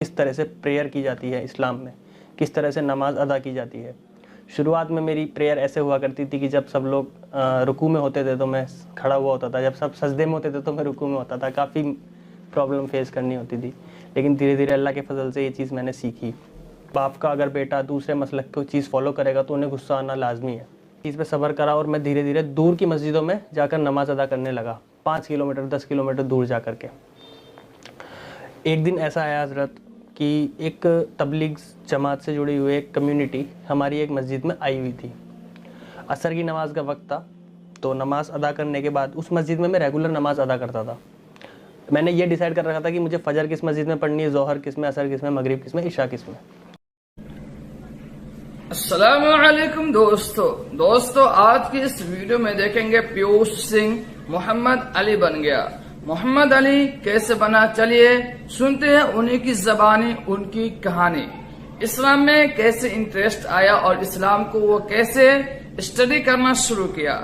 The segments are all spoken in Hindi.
किस तरह से प्रेयर की जाती है इस्लाम में, किस तरह से नमाज अदा की जाती है। शुरुआत में मेरी प्रेयर ऐसे हुआ करती थी कि जब सब लोग रुकू में होते थे तो मैं खड़ा हुआ होता था, जब सब सजदे में होते थे तो मैं रुकू में होता था। काफ़ी प्रॉब्लम फेस करनी होती थी, लेकिन धीरे धीरे अल्लाह के फजल से ये चीज़ मैंने सीखी। बाप का अगर बेटा दूसरे मसलक को चीज़ फॉलो करेगा तो उन्हें गुस्सा आना लाजमी है। चीज़ पे सब्र करा और मैं धीरे धीरे दूर की मस्जिदों में जाकर नमाज अदा करने लगा, 5 किलोमीटर 10 किलोमीटर दूर जा कर के। एक दिन ऐसा आया हज़रत कि एक तबलीग जमात से जुड़ी हुई एक कम्युनिटी हमारी एक मस्जिद में आई हुई थी। असर की नमाज़ का वक्त था, तो नमाज़ अदा करने के बाद उस मस्जिद में मैं रेगुलर नमाज़ अदा करता था। मैंने ये डिसाइड कर रखा था कि मुझे फ़जर किस मस्जिद में पढ़नी है, ज़ोहर किस में, असर किस में, मगरिब किस में, इशा किस में। अस्सलामु अलैकुम दोस्तों आज की इस वीडियो में देखेंगे पीयूष सिंह मोहम्मद अली बन गया। मोहम्मद अली कैसे बना, चलिए सुनते हैं उन्हीं की ज़बानी, उनकी कहानी। इस्लाम में कैसे इंटरेस्ट आया और इस्लाम को वो कैसे स्टडी करना शुरू किया।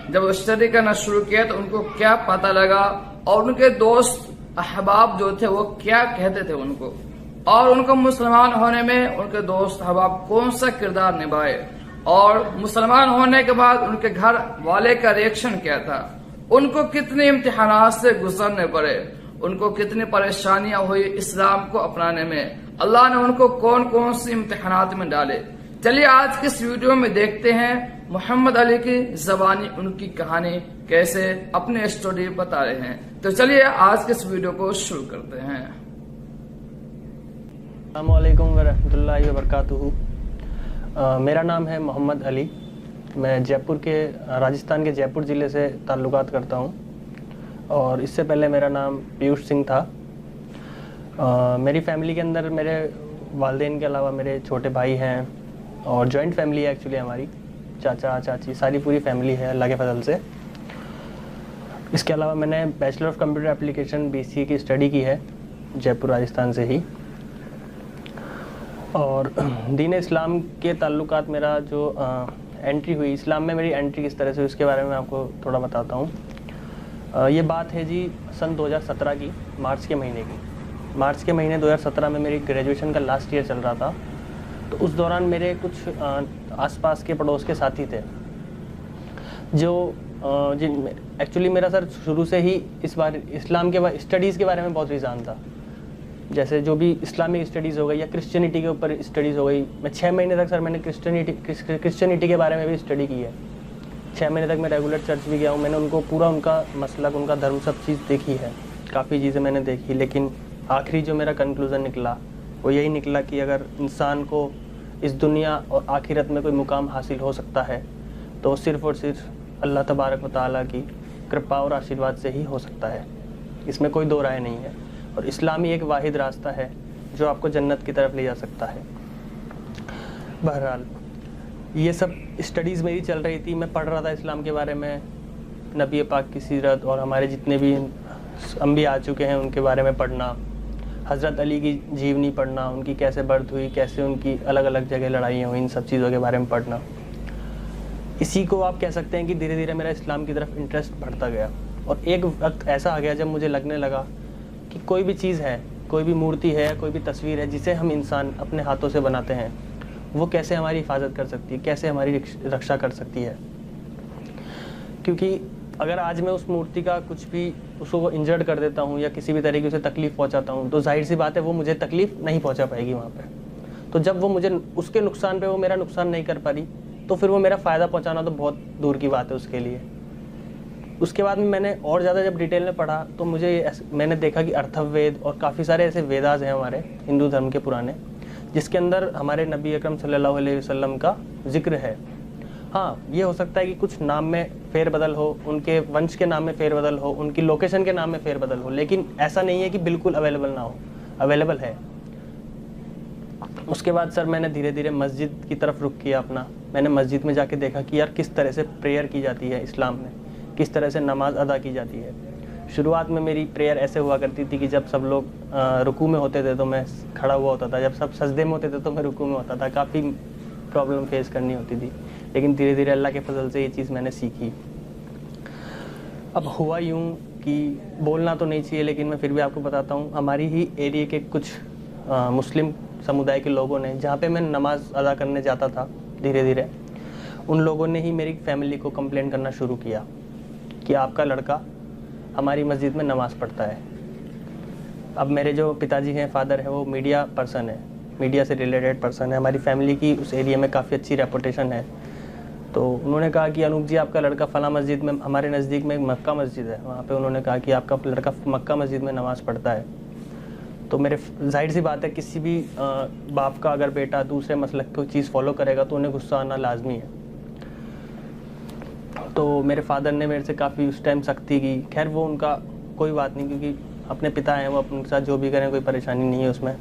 जब वो स्टडी करना शुरू किया तो उनको क्या पता लगा और उनके दोस्त अहबाब जो थे वो क्या कहते थे उनको, और उनको मुसलमान होने में उनके दोस्त अहबाब कौन सा किरदार निभाए, और मुसलमान होने के बाद उनके घर वाले का रिएक्शन क्या था, उनको कितने इम्तिहानात से गुजरने पड़े, उनको कितनी परेशानियां हुई इस्लाम को अपनाने में, अल्लाह ने उनको कौन कौन सी इम्तिहानात में डाले। चलिए आज के इस वीडियो में देखते हैं मोहम्मद अली की ज़बानी, उनकी कहानी कैसे अपने स्टोरी बता रहे हैं। तो चलिए आज के इस वीडियो को शुरू करते हैं। अस्सलामु अलैकुम वरहमतुल्लाहि वबरकातुहू। मेरा नाम है मोहम्मद अली। मैं जयपुर के राजस्थान के जयपुर ज़िले से ताल्लुकात करता हूँ, और इससे पहले मेरा नाम पीयूष सिंह था। मेरी फैमिली के अंदर मेरे वालिदैन के अलावा मेरे छोटे भाई हैं, और जॉइंट फैमिली है एक्चुअली हमारी, चाचा चाची सारी पूरी फैमिली है अल्लाह के फजल से। इसके अलावा मैंने bachelor of computer application BCA की स्टडी की है जयपुर राजस्थान से ही। और दीन इस्लाम के ताल्लुकात मेरा जो एंट्री हुई इस्लाम में, मेरी एंट्री किस तरह से, उसके बारे में आपको थोड़ा बताता हूँ। ये बात है जी सन 2017 की, मार्च के महीने की। मार्च के महीने 2017 में मेरी ग्रेजुएशन का लास्ट ईयर चल रहा था। तो उस दौरान मेरे कुछ आसपास के पड़ोस के साथी थे जो जिन एक्चुअली मेरा सर शुरू से ही इस बार इस्लाम के स्टडीज़ के बारे में बहुत रुझान था। जैसे जो भी इस्लामिक स्टडीज़ हो गई या क्रिश्चियनिटी के ऊपर स्टडीज़ हो गई। मैं 6 महीने तक सर मैंने क्रिश्चियनिटी के बारे में भी स्टडी की है। 6 महीने तक मैं रेगुलर चर्च भी गया हूँ। मैंने उनको पूरा उनका मसलक, उनका धर्म, सब चीज़ देखी है, काफ़ी चीज़ें मैंने देखी। लेकिन आखिरी जो मेरा कंक्लूज़न निकला वो यही निकला कि अगर इंसान को इस दुनिया और आखिरत में कोई मुकाम हासिल हो सकता है तो सिर्फ़ और सिर्फ अल्लाह तबारक व तआला की कृपा और आशीर्वाद से ही हो सकता है। इसमें कोई दो राय नहीं है। और इस्लाम ही एक वाहिद रास्ता है जो आपको जन्नत की तरफ ले जा सकता है। बहरहाल ये सब स्टडीज़ मेरी चल रही थी। मैं पढ़ रहा था इस्लाम के बारे में, नबी पाक की सीरत और हमारे जितने भी अंबिया आ चुके हैं उनके बारे में पढ़ना, हज़रत अली की जीवनी पढ़ना, उनकी कैसे बर्थ हुई, कैसे उनकी अलग अलग जगह लड़ाइयाँ हुई, इन सब चीज़ों के बारे में पढ़ना। इसी को आप कह सकते हैं कि धीरे धीरे मेरा इस्लाम की तरफ इंटरेस्ट बढ़ता गया। और एक वक्त ऐसा आ गया जब मुझे लगने लगा कि कोई भी चीज़ है, कोई भी मूर्ति है, कोई भी तस्वीर है जिसे हम इंसान अपने हाथों से बनाते हैं, वो कैसे हमारी हिफाजत कर सकती है, कैसे हमारी रक्षा कर सकती है। क्योंकि अगर आज मैं उस मूर्ति का कुछ भी उसको इंजर्ड कर देता हूँ या किसी भी तरीके से तकलीफ़ पहुँचाता हूँ तो जाहिर सी बात है वो मुझे तकलीफ़ नहीं पहुँचा पाएगी वहाँ पे। तो जब वो मुझे उसके नुकसान पे वो मेरा नुकसान नहीं कर पा रही तो फिर वो मेरा फ़ायदा पहुँचाना तो बहुत दूर की बात है उसके लिए। उसके बाद में मैंने और ज़्यादा जब डिटेल में पढ़ा तो मैंने देखा कि अर्थववेद और काफ़ी सारे ऐसे वेदास हैं हमारे हिंदू धर्म के पुराने, जिसके अंदर हमारे नबी अकरम सल्लल्लाहु अलैहि वसल्लम का जिक्र है। हाँ, ये हो सकता है कि कुछ नाम में फेरबदल हो, उनके वंश के नाम में फेरबदल हो, उनकी लोकेशन के नाम में फेरबदल हो, लेकिन ऐसा नहीं है कि बिल्कुल अवेलेबल ना हो, अवेलेबल है। उसके बाद सर मैंने धीरे धीरे मस्जिद की तरफ रुख किया अपना। मैंने मस्जिद में जाके देखा कि यार किस तरह से प्रेयर की जाती है इस्लाम में, किस तरह से नमाज अदा की जाती है। शुरुआत में मेरी प्रेयर ऐसे हुआ करती थी कि जब सब लोग रुकू में होते थे तो मैं खड़ा हुआ होता था, जब सब सजदे में होते थे तो मैं रुकू में होता था। काफ़ी प्रॉब्लम फेस करनी होती थी, लेकिन धीरे धीरे अल्लाह के फजल से ये चीज़ मैंने सीखी। अब हुआ यूँ कि बोलना तो नहीं चाहिए लेकिन मैं फिर भी आपको बताता हूँ। हमारी ही एरिया के कुछ मुस्लिम समुदाय के लोगों ने, जहाँ पे मैं नमाज़ अदा करने जाता था धीरे धीरे, उन लोगों ने ही मेरी फैमिली को कंप्लेन करना शुरू किया कि आपका लड़का हमारी मस्जिद में नमाज़ पढ़ता है। अब मेरे जो पिताजी हैं, फादर है, वो मीडिया पर्सन है, मीडिया से रिलेटेड पर्सन है, हमारी फैमिली की उस एरिया में काफ़ी अच्छी रेपुटेशन है। तो उन्होंने कहा कि अनूप जी आपका लड़का फ़लाँ मस्जिद में, हमारे नज़दीक में एक मक्का मस्जिद है, वहाँ पे उन्होंने कहा कि आपका लड़का मक्का मस्जिद में नमाज़ पढ़ता है। तो मेरे जाहिर सी बात है, किसी भी बाप का अगर बेटा दूसरे मसलक को चीज़ फॉलो करेगा तो उन्हें गुस्सा आना लाजमी है। तो मेरे फादर ने मेरे से काफ़ी उस टाइम सख्ती की। खैर वो उनका कोई बात नहीं, क्योंकि अपने पिता हैं, वो अपने साथ जो भी करें कोई परेशानी नहीं है उसमें।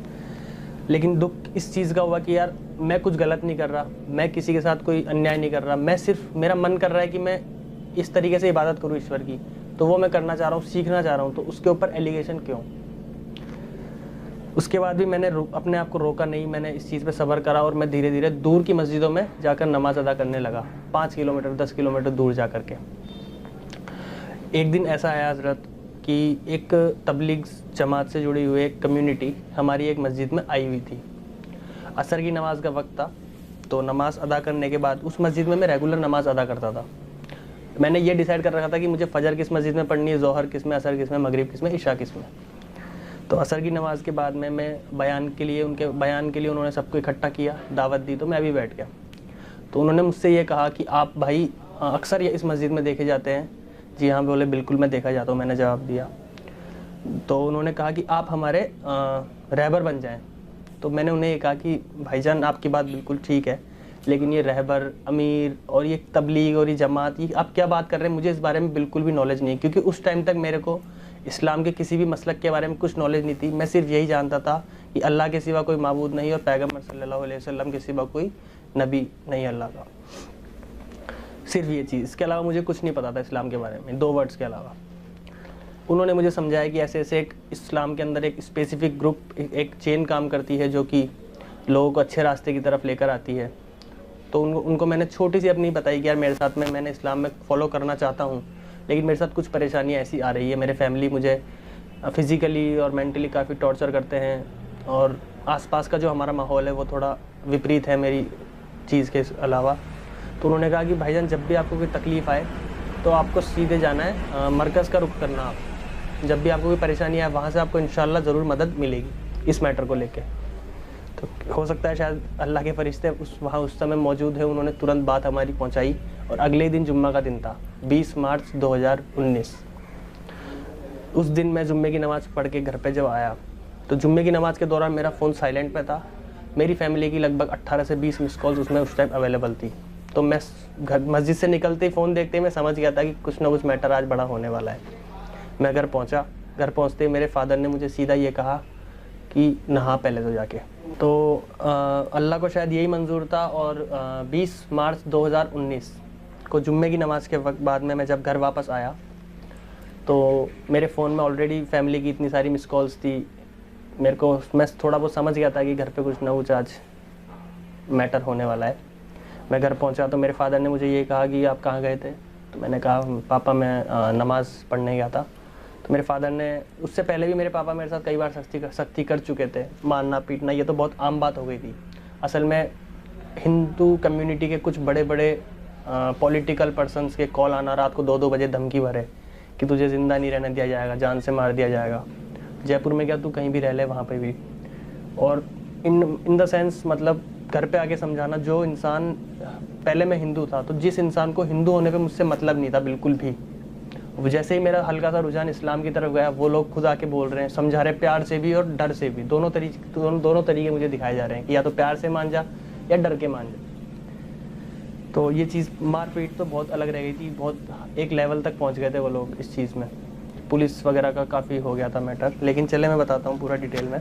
लेकिन दुख इस चीज़ का हुआ कि यार मैं कुछ गलत नहीं कर रहा, मैं किसी के साथ कोई अन्याय नहीं कर रहा, मैं सिर्फ मेरा मन कर रहा है कि मैं इस तरीके से इबादत करूँ ईश्वर की, तो वो मैं करना चाह रहा हूँ, सीखना चाह रहा हूँ, तो उसके ऊपर एलिगेशन क्यों। उसके बाद भी मैंने अपने आप को रोका नहीं, मैंने इस चीज़ पे सब्र करा और मैं धीरे धीरे दूर की मस्जिदों में जाकर नमाज अदा करने लगा, 5 किलोमीटर 10 किलोमीटर दूर जा कर के। एक दिन ऐसा आया हज़रत कि एक तबलीग जमात से जुड़ी हुई एक कम्युनिटी हमारी एक मस्जिद में आई हुई थी। असर की नमाज का वक्त था, तो नमाज अदा करने के बाद उस मस्जिद में मैं रेगुलर नमाज अदा करता था। मैंने ये डिसाइड कर रखा था कि मुझे फ़जर किस मस्जिद में पढ़नी है, ज़ोहर किस में, असर किस में, मगरिब किस में, इशा किस में। तो असर की नमाज़ के बाद में मैं बयान के लिए उन्होंने सबको इकट्ठा किया, दावत दी, तो मैं भी बैठ गया। तो उन्होंने मुझसे ये कहा कि आप भाई अक्सर इस मस्जिद में देखे जाते हैं। जी हाँ बोले, बिल्कुल मैं देखा जाता हूँ, मैंने जवाब दिया। तो उन्होंने कहा कि आप हमारे रहबर बन जाएं। तो मैंने उन्हें ये कहा कि भाईजान आपकी बात बिल्कुल ठीक है, लेकिन ये रहबर, अमीर और ये तबलीग और ये जमात, ये आप क्या बात कर रहे हैं, मुझे इस बारे में बिल्कुल भी नॉलेज नहीं है। क्योंकि उस टाइम तक मेरे को इस्लाम के किसी भी मसलक के बारे में कुछ नॉलेज नहीं थी। मैं सिर्फ यही जानता था कि अल्लाह के सिवा कोई माबूद नहीं और पैगम्बर सल्लल्लाहु अलैहि वसल्लम के सिवा कोई नबी नहीं अल्लाह का, सिर्फ ये चीज़। इसके अलावा मुझे कुछ नहीं पता था इस्लाम के बारे में, 2 वर्ड्स के अलावा। उन्होंने मुझे समझाया कि ऐसे ऐसे एक इस्लाम के अंदर एक स्पेसिफिक ग्रुप, एक चेन काम करती है जो कि लोगों को अच्छे रास्ते की तरफ लेकर आती है। तो उनको मैंने छोटी सी अपनी बताई कि यार मेरे साथ में, मैंने इस्लाम में फ़ॉलो करना चाहता हूँ, लेकिन मेरे साथ कुछ परेशानियाँ ऐसी आ रही है, मेरे फैमिली मुझे फ़िज़िकली और मेंटली काफ़ी टॉर्चर करते हैं, और आसपास का जो हमारा माहौल है वो थोड़ा विपरीत है मेरी चीज़ के अलावा। तो उन्होंने कहा कि भाईजान जब भी आपको कोई तकलीफ़ आए तो आपको सीधे जाना है, मरकज़ का रुख करना। आप जब भी आपको कोई परेशानी आए, वहाँ से आपको इंशाल्लाह ज़रूर मदद मिलेगी इस मैटर को लेके। तो हो सकता है शायद अल्लाह के फरिश्ते वहाँ उस समय मौजूद है, उन्होंने तुरंत बात हमारी पहुँचाई। और अगले दिन जुम्मा का दिन था, 20 मार्च 2019। उस दिन मैं जुम्मे की नमाज़ पढ़ के घर पे जब आया, तो जुम्मे की नमाज़ के दौरान मेरा फ़ोन साइलेंट पे था। मेरी फैमिली की लगभग 18 से 20 मिस कॉल्स उसमें उस टाइम अवेलेबल थी। तो मैं घर मस्जिद से निकलते ही फ़ोन देखते ही मैं समझ गया था कि कुछ ना कुछ मैटर आज बड़ा होने वाला है। मैं घर पहुंचा, घर पहुंचते ही मेरे फादर ने मुझे सीधा ये कहा कि नहा पहले तो जाके। तो अल्लाह को शायद यही मंजूर था। और 20 मार्च 2019 को जुम्मे की नमाज़ के वक्त बाद में मैं जब घर वापस आया, तो मेरे फ़ोन में ऑलरेडी फैमिली की इतनी सारी मिस कॉल्स थी। मेरे को, मैं थोड़ा बहुत समझ गया था कि घर पे कुछ ना कुछ आज मैटर होने वाला है। मैं घर पहुंचा तो मेरे फादर ने मुझे ये कहा कि आप कहाँ गए थे। तो मैंने कहा पापा मैं नमाज़ पढ़ने गया था। तो मेरे फादर ने, उससे पहले भी मेरे पापा मेरे साथ कई बार सख्ती कर चुके थे, मारना पीटना, ये तो बहुत आम बात हो गई थी। असल में हिंदू कम्युनिटी के कुछ बड़े बड़े पॉलिटिकल पर्सनस के कॉल आना, रात को 2-2 बजे धमकी भरे कि तुझे ज़िंदा नहीं रहने दिया जाएगा, जान से मार दिया जाएगा। जयपुर में क्या, तू कहीं भी रह ले, वहाँ पे भी। और इन द सेंस, मतलब घर पे आके समझाना, जो इंसान, पहले मैं हिंदू था तो जिस इंसान को हिंदू होने पे मुझसे मतलब नहीं था बिल्कुल भी, जैसे ही मेरा हल्का सा रुझान इस्लाम की तरफ गया, वो लोग खुद आके बोल रहे हैं, समझा रहे, प्यार से भी और डर से भी, दोनों तरीके मुझे दिखाए जा रहे हैं कि या तो प्यार से मान जा या डर के मान जा। तो ये चीज़, मारपीट तो बहुत अलग रह गई थी, बहुत एक लेवल तक पहुंच गए थे वो लोग इस चीज़ में। पुलिस वगैरह का काफ़ी हो गया था मैटर, लेकिन चले मैं बताता हूँ पूरा डिटेल में।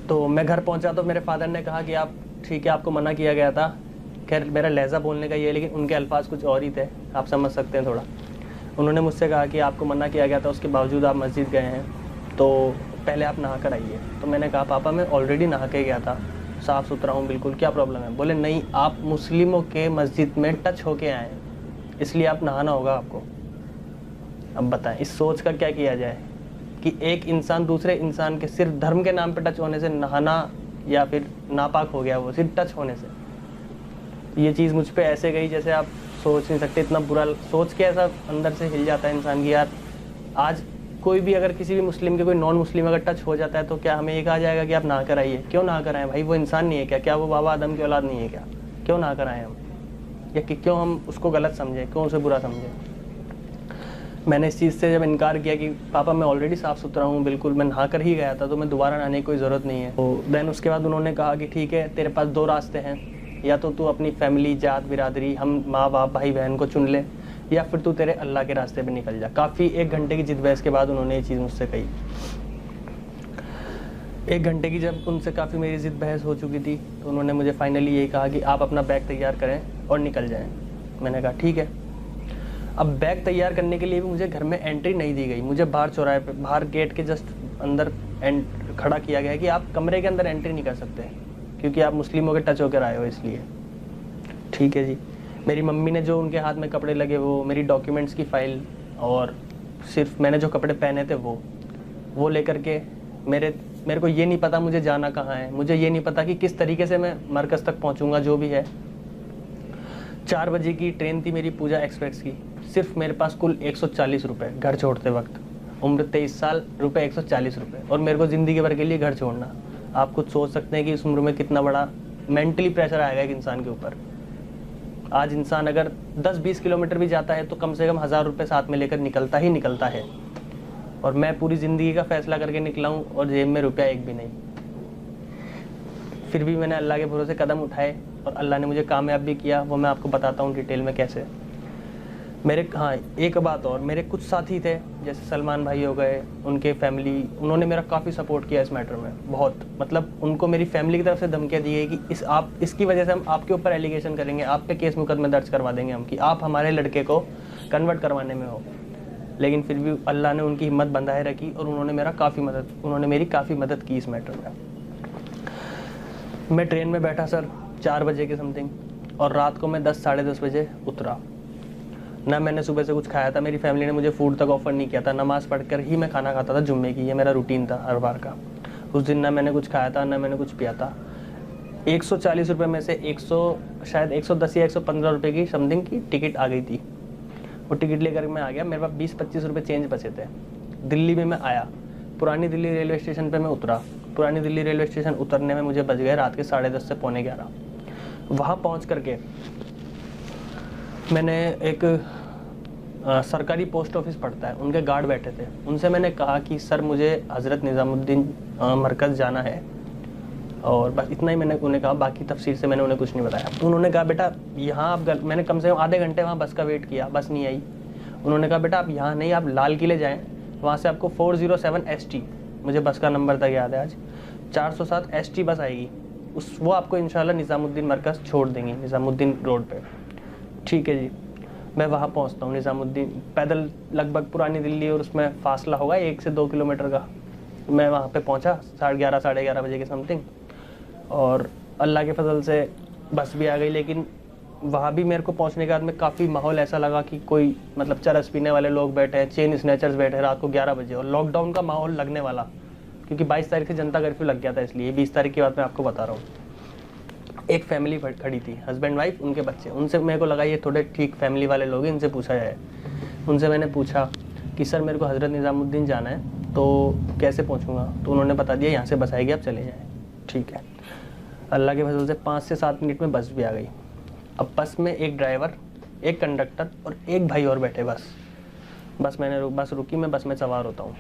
तो मैं घर पहुंचा तो मेरे फादर ने कहा कि आप ठीक है, आपको मना किया गया था। खैर मेरा लहजा बोलने का ये है, लेकिन उनके अल्फाज कुछ और ही थे, आप समझ सकते हैं थोड़ा। उन्होंने मुझसे कहा कि आपको मना किया गया था, उसके बावजूद आप मस्जिद गए हैं, तो पहले आप नहा कर आइए। तो मैंने कहा पापा मैं ऑलरेडी नहा के गया था, साफ़ सुथरा हूँ बिल्कुल, क्या प्रॉब्लम है। बोले नहीं, आप मुस्लिमों के मस्जिद में टच होके आए, इसलिए आप नहाना होगा आपको। अब बताएं इस सोच का क्या किया जाए। कि एक इंसान दूसरे इंसान के सिर्फ धर्म के नाम पे टच होने से नहाना या फिर नापाक हो गया, वो सिर्फ टच होने से। ये चीज़ मुझ पे ऐसे गई जैसे आप सोच नहीं सकते, इतना बुरा सोच के ऐसा अंदर से हिल जाता है इंसान की, यार आज कोई भी अगर किसी भी मुस्लिम के कोई नॉन मुस्लिम अगर टच हो जाता है तो क्या हमें ये कहा जाएगा कि आप ना कराइए? क्यों ना कराएं भाई? वो इंसान नहीं है क्या? क्या वो बाबा आदम की औलाद नहीं है क्या? क्यों ना कराएं हम? या कि क्यों हम उसको गलत समझें, क्यों उसे बुरा समझें? मैंने इस चीज़ से जब इनकार किया कि पापा मैं ऑलरेडी साफ़ सुथरा हूँ, बिल्कुल मैं नहा कर ही गया था, तो मैं दोबारा नहाने की कोई ज़रूरत नहीं है। तो देन उसके बाद उन्होंने कहा कि ठीक है, तेरे पास दो रास्ते हैं, या तो तू अपनी फैमिली, जात, बिरादरी, हम माँ बाप, भाई बहन को चुन ले, या फिर तू तेरे अल्लाह के रास्ते पे निकल जा। काफ़ी 1 घंटे की जिद बहस के बाद उन्होंने ये चीज़ मुझसे कही। 1 घंटे की जब उनसे काफ़ी मेरी जिद बहस हो चुकी थी तो उन्होंने मुझे फाइनली यही कहा कि आप अपना बैग तैयार करें और निकल जाएं। मैंने कहा ठीक है। अब बैग तैयार करने के लिए भी मुझे घर में एंट्री नहीं दी गई, मुझे बाहर चौराहे पे, बाहर गेट के जस्ट अंदर खड़ा किया गया कि आप कमरे के अंदर एंट्री नहीं कर सकते क्योंकि आप मुस्लिमों के टच होकर आए हो, इसलिए। ठीक है जी। मेरी मम्मी ने जो उनके हाथ में कपड़े लगे, वो मेरी डॉक्यूमेंट्स की फ़ाइल और सिर्फ मैंने जो कपड़े पहने थे वो लेकर के मेरे को ये नहीं पता मुझे जाना कहाँ है, मुझे ये नहीं पता कि किस तरीके से मैं मरकज़ तक पहुँचूँगा, जो भी है। 4 बजे की ट्रेन थी मेरी पूजा एक्सप्रेस की। सिर्फ मेरे पास कुल 140 रुपये घर छोड़ते वक्त, उम्र 23 साल, रुपये 140 रुपये, और मेरे को ज़िंदगी भर के लिए घर छोड़ना। आप खुद सोच सकते हैं कि इस उम्र में कितना बड़ा मेंटली प्रेशर आएगा एक इंसान के ऊपर। आज इंसान अगर 10-20 किलोमीटर भी जाता है तो कम से कम 1000 रुपये साथ में लेकर निकलता ही निकलता है, और मैं पूरी ज़िंदगी का फ़ैसला करके निकला हूँ और जेब में रुपया एक भी नहीं। फिर भी मैंने अल्लाह के भरोसे कदम उठाए और अल्लाह ने मुझे कामयाब भी किया। वो मैं आपको बताता हूँ डिटेल में कैसे। एक बात और, मेरे कुछ साथी थे जैसे सलमान भाई हो गए, उनके फैमिली, उन्होंने मेरा काफ़ी सपोर्ट किया इस मैटर में, बहुत। मतलब उनको मेरी फैमिली की तरफ से धमकियाँ दी गई कि इसकी वजह से हम आपके ऊपर एलिगेशन करेंगे, आप पे केस मुकदमे दर्ज करवा देंगे हम, कि आप हमारे लड़के को कन्वर्ट करवाने में हो। लेकिन फिर भी अल्लाह ने उनकी हिम्मत बंधाए रखी और उन्होंने मेरी काफ़ी मदद की इस मैटर में। मैं ट्रेन में बैठा सर 4 बजे के समथिंग, और रात को मैं 10-साढ़े 10 बजे उतरा। ना मैंने सुबह से कुछ खाया था, मेरी फैमिली ने मुझे फूड तक ऑफ़र नहीं किया था। नमाज़ पढ़कर ही मैं खाना खाता था जुम्मे की, ये मेरा रूटीन था हर बार का। उस दिन ना मैंने कुछ खाया था, ना मैंने कुछ पिया था। 140 रुपये में से 110 या 115 रुपये की समथिंग की टिकट आ गई थी। वो टिकट लेकर मैं आ गया, मेरे पास 20-25 रुपये चेंज बचे थे। दिल्ली में मैं आया, पुरानी दिल्ली रेलवे स्टेशन पर मैं उतरा। पुरानी दिल्ली रेलवे स्टेशन उतरने में मुझे बज गए रात के 10:30 से 11:45। वहाँ पहुँच करके मैंने एक सरकारी पोस्ट ऑफिस पड़ता है, उनके गार्ड बैठे थे। उनसे मैंने कहा कि सर मुझे हज़रत निज़ामुद्दीन मरकज़ जाना है, और बस इतना ही मैंने उन्हें कहा। बाकी तफसीर से मैंने उन्हें कुछ नहीं बताया। तो उन्होंने कहा बेटा यहाँ आप मैंने कम से कम आधे घंटे वहाँ बस का वेट किया, बस नहीं आई। उन्होंने कहा बेटा आप यहाँ नहीं, आप लाल किले जाएँ, वहाँ से आपको 407 ST, मुझे बस का नंबर तक याद है आज, 407 ST बस आएगी, वो आपको इंशाल्लाह निज़ामुद्दीन मरकज़ छोड़ देंगी, निज़ामुद्दीन रोड पे। ठीक है जी। मैं वहाँ पहुँचता हूँ निज़ामुद्दीन, पैदल लगभग पुरानी दिल्ली, और उसमें फासला होगा 1 से 2 किलोमीटर का। मैं वहाँ पे पहुँचा 11:30 साढ़े 11 बजे के समथिंग, और अल्लाह के फजल से बस भी आ गई। लेकिन वहाँ भी मेरे को पहुँचने के बाद में काफ़ी माहौल ऐसा लगा कि कोई मतलब चरस पीने वाले लोग बैठे हैं, चेन स्नैचर्स बैठे हैं रात को 11 बजे, और लॉकडाउन का माहौल लगने वाला, क्योंकि 22 तारीख से जनता कर्फ्यू लग गया था, इसलिए 20 तारीख की बात मैं आपको बता रहा हूँ। एक फैमिली खड़ी थी, हस्बैंड वाइफ, उनके बच्चे। उनसे मेरे को लगा ये थोड़े ठीक फैमिली वाले लोग हैं, इनसे पूछा जाए। उनसे मैंने पूछा कि सर मेरे को हज़रत निज़ामुद्दीन जाना है, तो कैसे पहुंचूंगा? तो उन्होंने बता दिया यहाँ से बस आएगी, आप चले जाएँ। ठीक है। अल्लाह के फजल से 5 से 7 मिनट में बस भी आ गई। अब बस में एक ड्राइवर, एक कंडक्टर और एक भाई और बैठे। बस रुकी, मैं बस में सवार होता हूँ।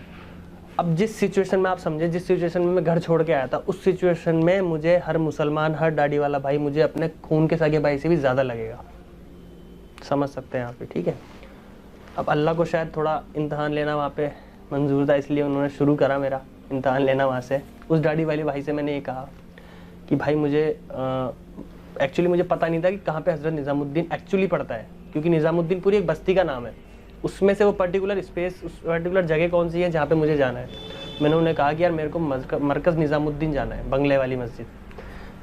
अब जिस सिचुएशन में आप समझे, जिस सिचुएशन में मैं घर छोड़ के आया था, उस सिचुएशन में मुझे हर मुसलमान, हर दाढ़ी वाला भाई मुझे अपने खून के सगे भाई से भी ज़्यादा लगेगा। समझ सकते हैं यहाँ पे, ठीक है। अब अल्लाह को शायद थोड़ा इम्तहान लेना वहाँ पे मंजूर था, इसलिए उन्होंने शुरू करा मेरा इम्तहान लेना वहाँ से। उस दाढ़ी वाले भाई से मैंने ये कहा कि भाई मुझे एक्चुअली मुझे पता नहीं था कि कहाँ पे हज़रत निज़ामुद्दीन एक्चुअली पड़ता है, क्योंकि निज़ामुद्दीन पूरी एक बस्ती का नाम है, उसमें से वो पर्टिकुलर स्पेस, उस पर्टिकुलर जगह कौन सी है जहाँ पे मुझे जाना है। मैंने उन्हें कहा कि यार मेरे को मरकज़ निज़ामुद्दीन जाना है, बंगले वाली मस्जिद।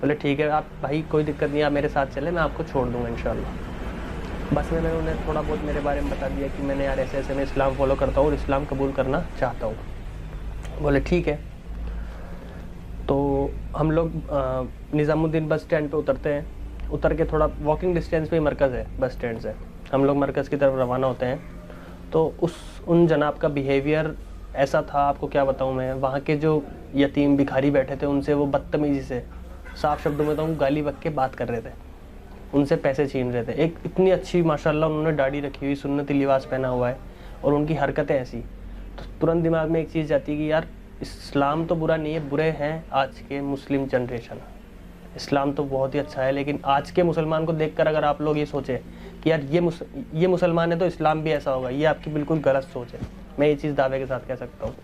बोले ठीक है आप भाई कोई दिक्कत नहीं, आप मेरे साथ चले, मैं आपको छोड़ दूँगा इंशाल्लाह। बस में मैंने उन्हें थोड़ा बहुत मेरे बारे में बता दिया कि मैंने यार ऐसे ऐसे मैं इस्लाम फॉलो करता हूँ और इस्लाम कबूल करना चाहता हूँ। बोले ठीक है। तो हम लोग निज़ामुद्दीन बस स्टैंड पे उतरते हैं। उतर के थोड़ा वॉकिंग डिस्टेंस पे ही मरकज़ है बस स्टैंड से। हम लोग मरकज़ की तरफ रवाना होते हैं। तो उन जनाब का बिहेवियर ऐसा था, आपको क्या बताऊं मैं। वहाँ के जो यतीम भिखारी बैठे थे उनसे वो बदतमीज़ी से, साफ शब्दों में तो गाली बक के बात कर रहे थे, उनसे पैसे छीन रहे थे। एक इतनी अच्छी माशाल्लाह उन्होंने दाढ़ी रखी हुई, सुन्नती लिबास पहना हुआ है और उनकी हरकतें ऐसी, तो तुरंत दिमाग में एक चीज़ जाती है कि यार इस्लाम तो बुरा नहीं है, बुरे हैं आज के मुस्लिम जनरेशन। इस्लाम तो बहुत ही अच्छा है, लेकिन आज के मुसलमान को देखकर अगर आप लोग ये सोचें कि यार ये मुसलमान है तो इस्लाम भी ऐसा होगा, ये आपकी बिल्कुल गलत सोच है। मैं ये चीज़ दावे के साथ कह सकता हूँ।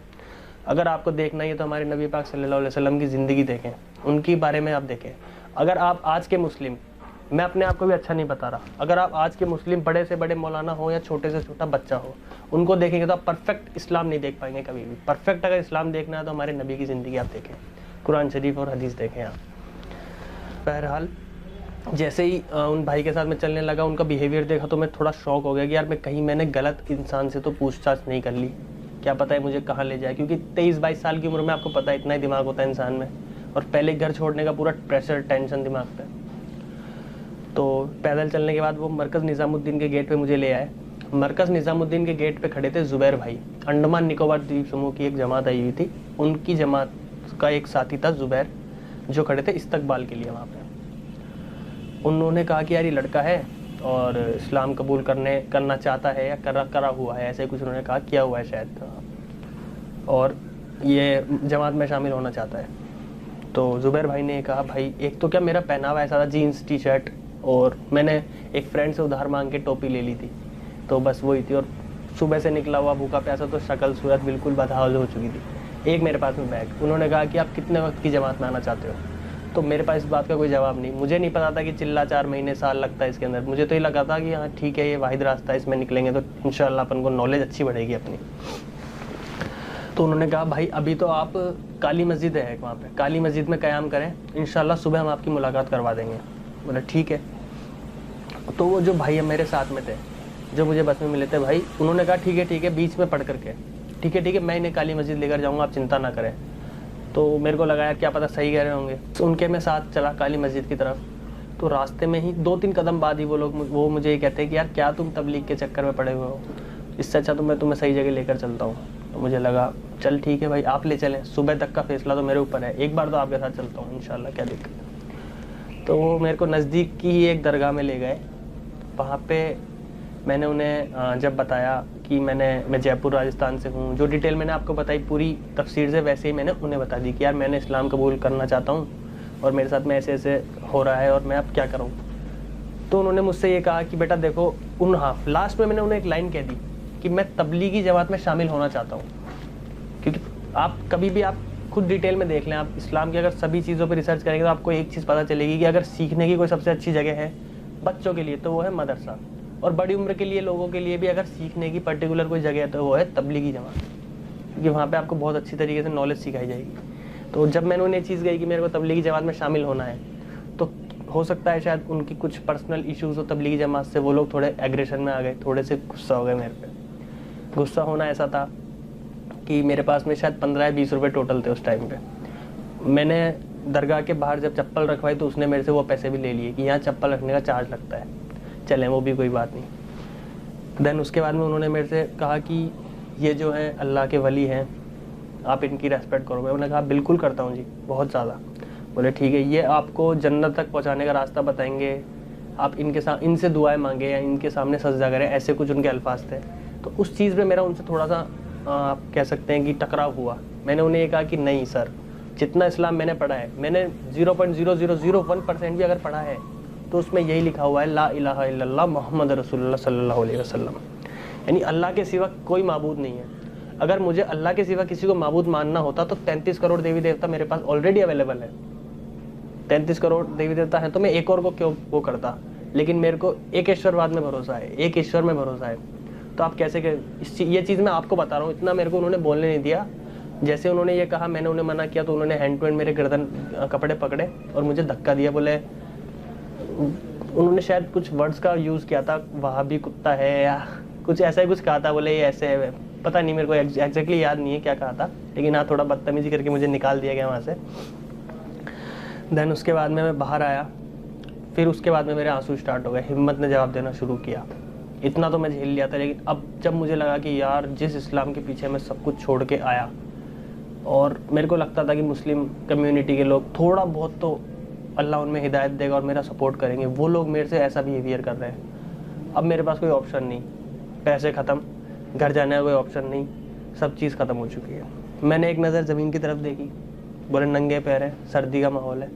अगर आपको देखना ही है तो हमारे नबी पाक सल्लल्लाहु अलैहि वसल्लम की ज़िंदगी देखें, उनके बारे में आप देखें। अगर आप आज के मुस्लिम, मैं अपने आप को भी अच्छा नहीं बता रहा, अगर आप आज के मुस्लिम बड़े से बड़े मौलाना हो या छोटे से छोटा बच्चा हो, उनको देखेंगे तो आप परफेक्ट इस्लाम नहीं देख पाएंगे कभी भी। परफेक्ट अगर इस्लाम देखना है तो हमारे नबी की ज़िंदगी आप देखें, कुरान शरीफ और हदीस देखें आप। बहरहाल जैसे ही उन भाई के साथ मैं चलने लगा, उनका बिहेवियर देखा तो मैं थोड़ा शॉक हो गया कि यार मैंने गलत इंसान से तो पूछताछ नहीं कर ली, क्या पता है मुझे कहाँ ले जाए। क्योंकि 23-22 साल की उम्र में आपको पता है इतना ही दिमाग होता है इंसान में, और पहले घर छोड़ने का पूरा प्रेशर टेंशन दिमाग पे। तो पैदल चलने के बाद वो मरकज़ निज़ामुद्दीन के गेट पे मुझे ले आए। मरकज़ निज़ामुद्दीन के गेट पे खड़े थे ज़ुबैर भाई, अंडमान निकोबार द्वीप समूह की एक जमात आई हुई थी, उनकी जमात का एक साथी था ज़ुबैर, जो खड़े थे इस्तकबाल के लिए वहाँ पे। उन्होंने कहा कि यार ये लड़का है और इस्लाम कबूल करना चाहता है या करा हुआ है, ऐसे कुछ उन्होंने कहा, किया हुआ है शायद, और ये जमात में शामिल होना चाहता है। तो ज़ुबैर भाई ने कहा भाई एक तो क्या मेरा पहनावा ऐसा था, जीन्स टी शर्ट, और मैंने एक फ्रेंड से उधार मांग के टोपी ले ली थी, तो बस वही थी। और सुबह से निकला हुआ भूखा प्यासा, तो शक्ल सूरत बिल्कुल बदहाल हो चुकी थी। एक मेरे पास में बैग। उन्होंने कहा कि आप कितने वक्त की जमात में आना चाहते हो, तो मेरे पास इस बात का कोई जवाब नहीं। मुझे नहीं पता था कि चिल्ला 4 महीने साल लगता है इसके अंदर। मुझे तो ये लगा था कि हाँ ठीक है, ये वाहिद रास्ता है, इसमें निकलेंगे तो इंशाल्लाह अपन को नॉलेज अच्छी बढ़ेगी अपनी। तो उन्होंने कहा भाई अभी तो आप काली मस्जिद है वहाँ पे, काली मस्जिद में क़याम करें, इंशाल्लाह सुबह हम आपकी मुलाकात करवा देंगे। बोला ठीक है। तो वो जो भाई मेरे साथ में थे, जो मुझे बस में मिले थे भाई, उन्होंने कहा ठीक है, बीच में पढ़ करके ठीक है मैं इन्हें काली मस्जिद लेकर जाऊँगा, आप चिंता ना करें। तो मेरे को लगा यार क्या पता सही कह रहे होंगे, तो उनके मैं साथ चला काली मस्जिद की तरफ। तो रास्ते में ही 2-3 कदम बाद ही वो मुझे ये कहते हैं कि यार क्या तुम तबलीग के चक्कर में पड़े हुए हो, इससे अच्छा तो मैं तुम्हें सही जगह लेकर चलता हूँ। तो मुझे लगा चल ठीक है भाई, आप ले चलें, सुबह तक का फैसला तो मेरे ऊपर है, एक बार तो आपके साथ चलता हूँ इंशाल्लाह, क्या दिक्कत। तो वो मेरे को नज़दीक की ही एक दरगाह में ले गए। वहाँ पे मैंने उन्हें जब बताया कि मैं जयपुर राजस्थान से हूँ, जो डिटेल मैंने आपको बताई पूरी तफसीर से, वैसे ही मैंने उन्हें बता दी कि यार मैंने इस्लाम कबूल करना चाहता हूँ और मेरे साथ में ऐसे ऐसे हो रहा है और मैं अब क्या करूँ। तो उन्होंने मुझसे ये कहा कि बेटा देखो, लास्ट में मैंने उन्हें एक लाइन कह दी कि मैं तबलीगी जमात में शामिल होना चाहता हूँ। क्योंकि आप कभी भी आप खुद डिटेल में देख लें, आप इस्लाम की अगर सभी चीज़ों पर रिसर्च करेंगे तो आपको एक चीज़ पता चलेगी कि अगर सीखने की कोई सबसे अच्छी जगह है बच्चों के लिए तो वो है मदरसा, और बड़ी उम्र के लिए लोगों के लिए भी अगर सीखने की पर्टिकुलर कोई जगह है तो वो है तबलीगी जमात, क्योंकि वहाँ पे आपको बहुत अच्छी तरीके से नॉलेज सिखाई जाएगी। तो जब मैंने उन्हें चीज़ कही कि मेरे को तबलीगी जमात में शामिल होना है, तो हो सकता है शायद उनकी कुछ पर्सनल इश्यूज़ हो तबलीगी जमात से, वो लोग थोड़े एग्रेशन में आ गए, थोड़े से गुस्सा हो गए मेरे पे। गुस्सा होना ऐसा था कि मेरे पास में शायद 15 या 20 रुपये टोटल थे उस टाइम पे। मैंने दरगाह के बाहर जब चप्पल रखवाई तो उसने मेरे से वो पैसे भी ले लिए कि यहाँ चप्पल रखने का चार्ज लगता है, चलें वो भी कोई बात नहीं। देन उसके बाद में उन्होंने मेरे से कहा कि ये जो है अल्लाह के वली हैं, आप इनकी रेस्पेक्ट करो। मैंने कहा बिल्कुल करता हूँ जी, बहुत ज़्यादा। बोले ठीक है, ये आपको जन्नत तक पहुँचाने का रास्ता बताएंगे, आप इनसे दुआएं मांगे या इनके सामने सजदा करें, ऐसे कुछ उनके अल्फाज थे। तो उस चीज़ में मेरा उनसे थोड़ा सा आप कह सकते हैं कि टकराव हुआ। मैंने उन्हें ये कहा कि नहीं सर, जितना इस्लाम मैंने पढ़ा है, मैंने 0.0001% भी अगर पढ़ा है तो उसमें यही लिखा हुआ है ला इलाहा इल्लल्लाह मोहम्मद रसूलुल्लाह सल्लल्लाहु अलैहि वसल्लम, यानी अल्लाह के सिवा कोई माबूद नहीं है। अगर मुझे अल्लाह के सिवा किसी को माबूद मानना होता तो 33 करोड़ देवी देवता मेरे पास ऑलरेडी अवेलेबल है। 33 करोड़ देवी देवता है तो मैं एक और को क्यों वो करता, लेकिन मेरे को एक ईश्वरवाद में भरोसा है, एक ईश्वर में भरोसा है। तो आप कैसे ये चीज़ मैं आपको बता रहा हूँ, इतना मेरे को उन्होंने बोलने नहीं दिया। जैसे उन्होंने ये कहा, मैंने उन्हें मना किया तो उन्होंने हैंड टू हैंड मेरे गर्दन कपड़े पकड़े और मुझे धक्का दिया। बोले, उन्होंने शायद कुछ वर्ड्स का यूज़ किया था, वहाँ भी कुत्ता है या कुछ ऐसा ही कुछ कहा था। बोले ये ऐसे है, पता नहीं मेरे को एग्जैक्टली याद नहीं है क्या कहा था। लेकिन हाँ थोड़ा बदतमीजी करके मुझे निकाल दिया गया वहाँ से। देन उसके बाद में मैं बाहर आया, फिर उसके बाद में मेरे आंसू स्टार्ट हो गए, हिम्मत ने जवाब देना शुरू किया। इतना तो मैं झेल लिया था, लेकिन अब जब मुझे लगा कि यार जिस इस्लाम के पीछे मैं सब कुछ छोड़ के आया, और मेरे को लगता था कि मुस्लिम कम्युनिटी के लोग थोड़ा बहुत तो अल्लाह उनमें हिदायत देगा और मेरा सपोर्ट करेंगे, वो लोग मेरे से ऐसा बिहेवियर कर रहे हैं। अब मेरे पास कोई ऑप्शन नहीं, पैसे ख़त्म, घर जाने का कोई ऑप्शन नहीं, सब चीज़ ख़त्म हो चुकी है। मैंने एक नज़र ज़मीन की तरफ देखी, बोले नंगे पैर है, सर्दी का माहौल है।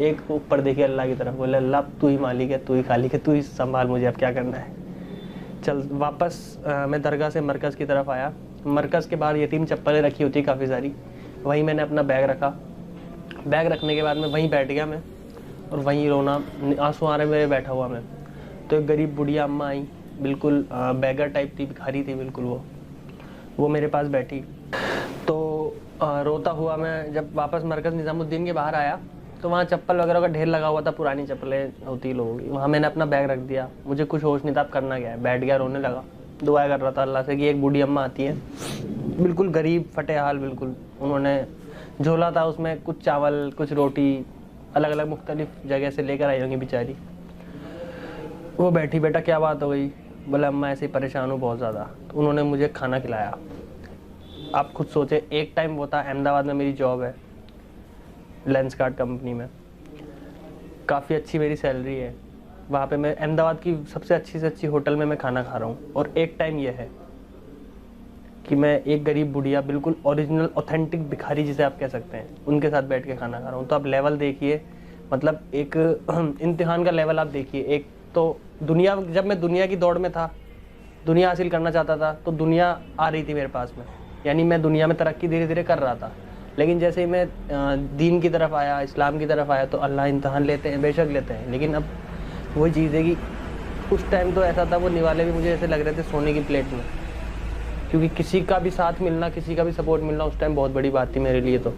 एक ऊपर देखी अल्लाह की तरफ, बोले अल्लाह तू ही मालिक है, तू ही खालिक है, तू ही संभाल मुझे, अब क्या करना है। चल वापस मैं दरगाह से मरकज़ की तरफ आया। मरकज़ के बाहर यतीम चप्पलें रखी होती काफ़ी सारी, वहीं मैंने अपना बैग रखा। बैग रखने के बाद में वहीं बैठ गया मैं, और वहीं रोना, आंसू आ रहे मेरे, बैठा हुआ मैं। तो एक गरीब बुढ़िया अम्मा आई, बिल्कुल बैगर टाइप थी, भिखारी थी बिल्कुल, वो मेरे पास बैठी। तो रोता हुआ मैं जब वापस मरकज़ निज़ामुद्दीन के बाहर आया, तो वहाँ चप्पल वगैरह का ढेर लगा हुआ था, पुरानी चप्पलें होती लोगों की। वहाँ मैंने अपना बैग रख दिया, मुझे कुछ होश नहीं था अब करना क्या है। बैठ गया, रोने लगा, दुआ कर रहा था अल्लाह से कि एक बूढ़ी अम्मा आती है, बिल्कुल गरीब फटे हाल, बिल्कुल उन्होंने झोला था, उसमें कुछ चावल कुछ रोटी अलग अलग मुख्तलिफ जगह से लेकर आई होंगी बेचारी। वो बैठी, बेटा क्या बात हो गई? बोला अम्मा ऐसे ही परेशान हूँ बहुत ज़्यादा। तो उन्होंने मुझे खाना खिलाया। आप खुद सोचे, एक टाइम वो था, अहमदाबाद में मेरी जॉब है लेंसकार्ट कंपनी में, काफ़ी अच्छी मेरी सैलरी है, वहाँ पे मैं अहमदाबाद की सबसे अच्छी से अच्छी होटल में मैं खाना खा रहा हूँ। और एक टाइम ये है कि मैं एक गरीब बुढ़िया, बिल्कुल ओरिजिनल ऑथेंटिक भिखारी जिसे आप कह सकते हैं, उनके साथ बैठ के खाना खा रहा हूँ। तो आप लेवल देखिए, मतलब एक इम्तिहान का लेवल आप देखिए। एक तो दुनिया, जब मैं दुनिया की दौड़ में था, दुनिया हासिल करना चाहता था, तो दुनिया आ रही थी मेरे पास में, यानी मैं दुनिया में तरक्की धीरे धीरे कर रहा था। लेकिन जैसे ही मैं दीन की तरफ आया, इस्लाम की तरफ आया, तो अल्लाह इम्तिहान लेते हैं, बेशक लेते हैं, लेकिन अब वही चीज़ है कि उस टाइम तो ऐसा था, वो निवाले भी मुझे ऐसे लग रहे थे सोने की प्लेट में, क्योंकि किसी का भी साथ मिलना, किसी का भी सपोर्ट मिलना उस टाइम बहुत बड़ी बात थी मेरे लिए। तो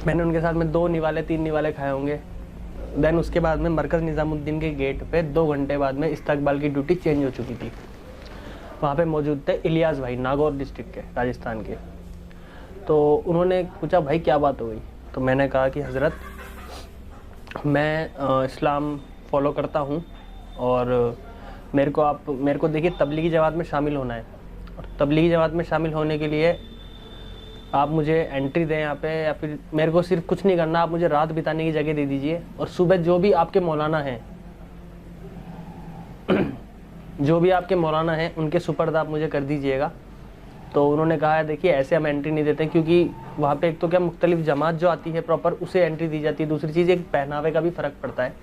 मैंने उनके साथ में 2 निवाले 3 निवाले खाए होंगे। देन उसके बाद में मरकज़ निज़ामुद्दीन के गेट पे 2 घंटे बाद में इस्तकबाल की ड्यूटी चेंज हो चुकी थी। वहाँ पे मौजूद थे इलियास भाई, नागौर डिस्ट्रिक्ट के, राजस्थान के। तो उन्होंने पूछा भाई क्या बात हो गई? तो मैंने कहा कि हज़रत मैं इस्लाम फॉलो करता हूँ, और मेरे को देखिए तबलीगी जमात में शामिल होना है, और तबलीगी जमात में शामिल होने के लिए आप मुझे एंट्री दें यहाँ पे, या फिर मेरे को सिर्फ कुछ नहीं करना, आप मुझे रात बिताने की जगह दे दीजिए, और सुबह जो भी आपके मौलाना हैं जो भी आपके मौलाना हैं उनके सुपर्द आप मुझे कर दीजिएगा। तो उन्होंने कहा है देखिए ऐसे हम एंट्री नहीं देते, क्योंकि वहाँ पे एक तो क्या मुख्तलिफ जमात जो आती है प्रॉपर उसे एंट्री दी जाती है, दूसरी चीज़ एक पहनावे का भी फ़र्क पड़ता है,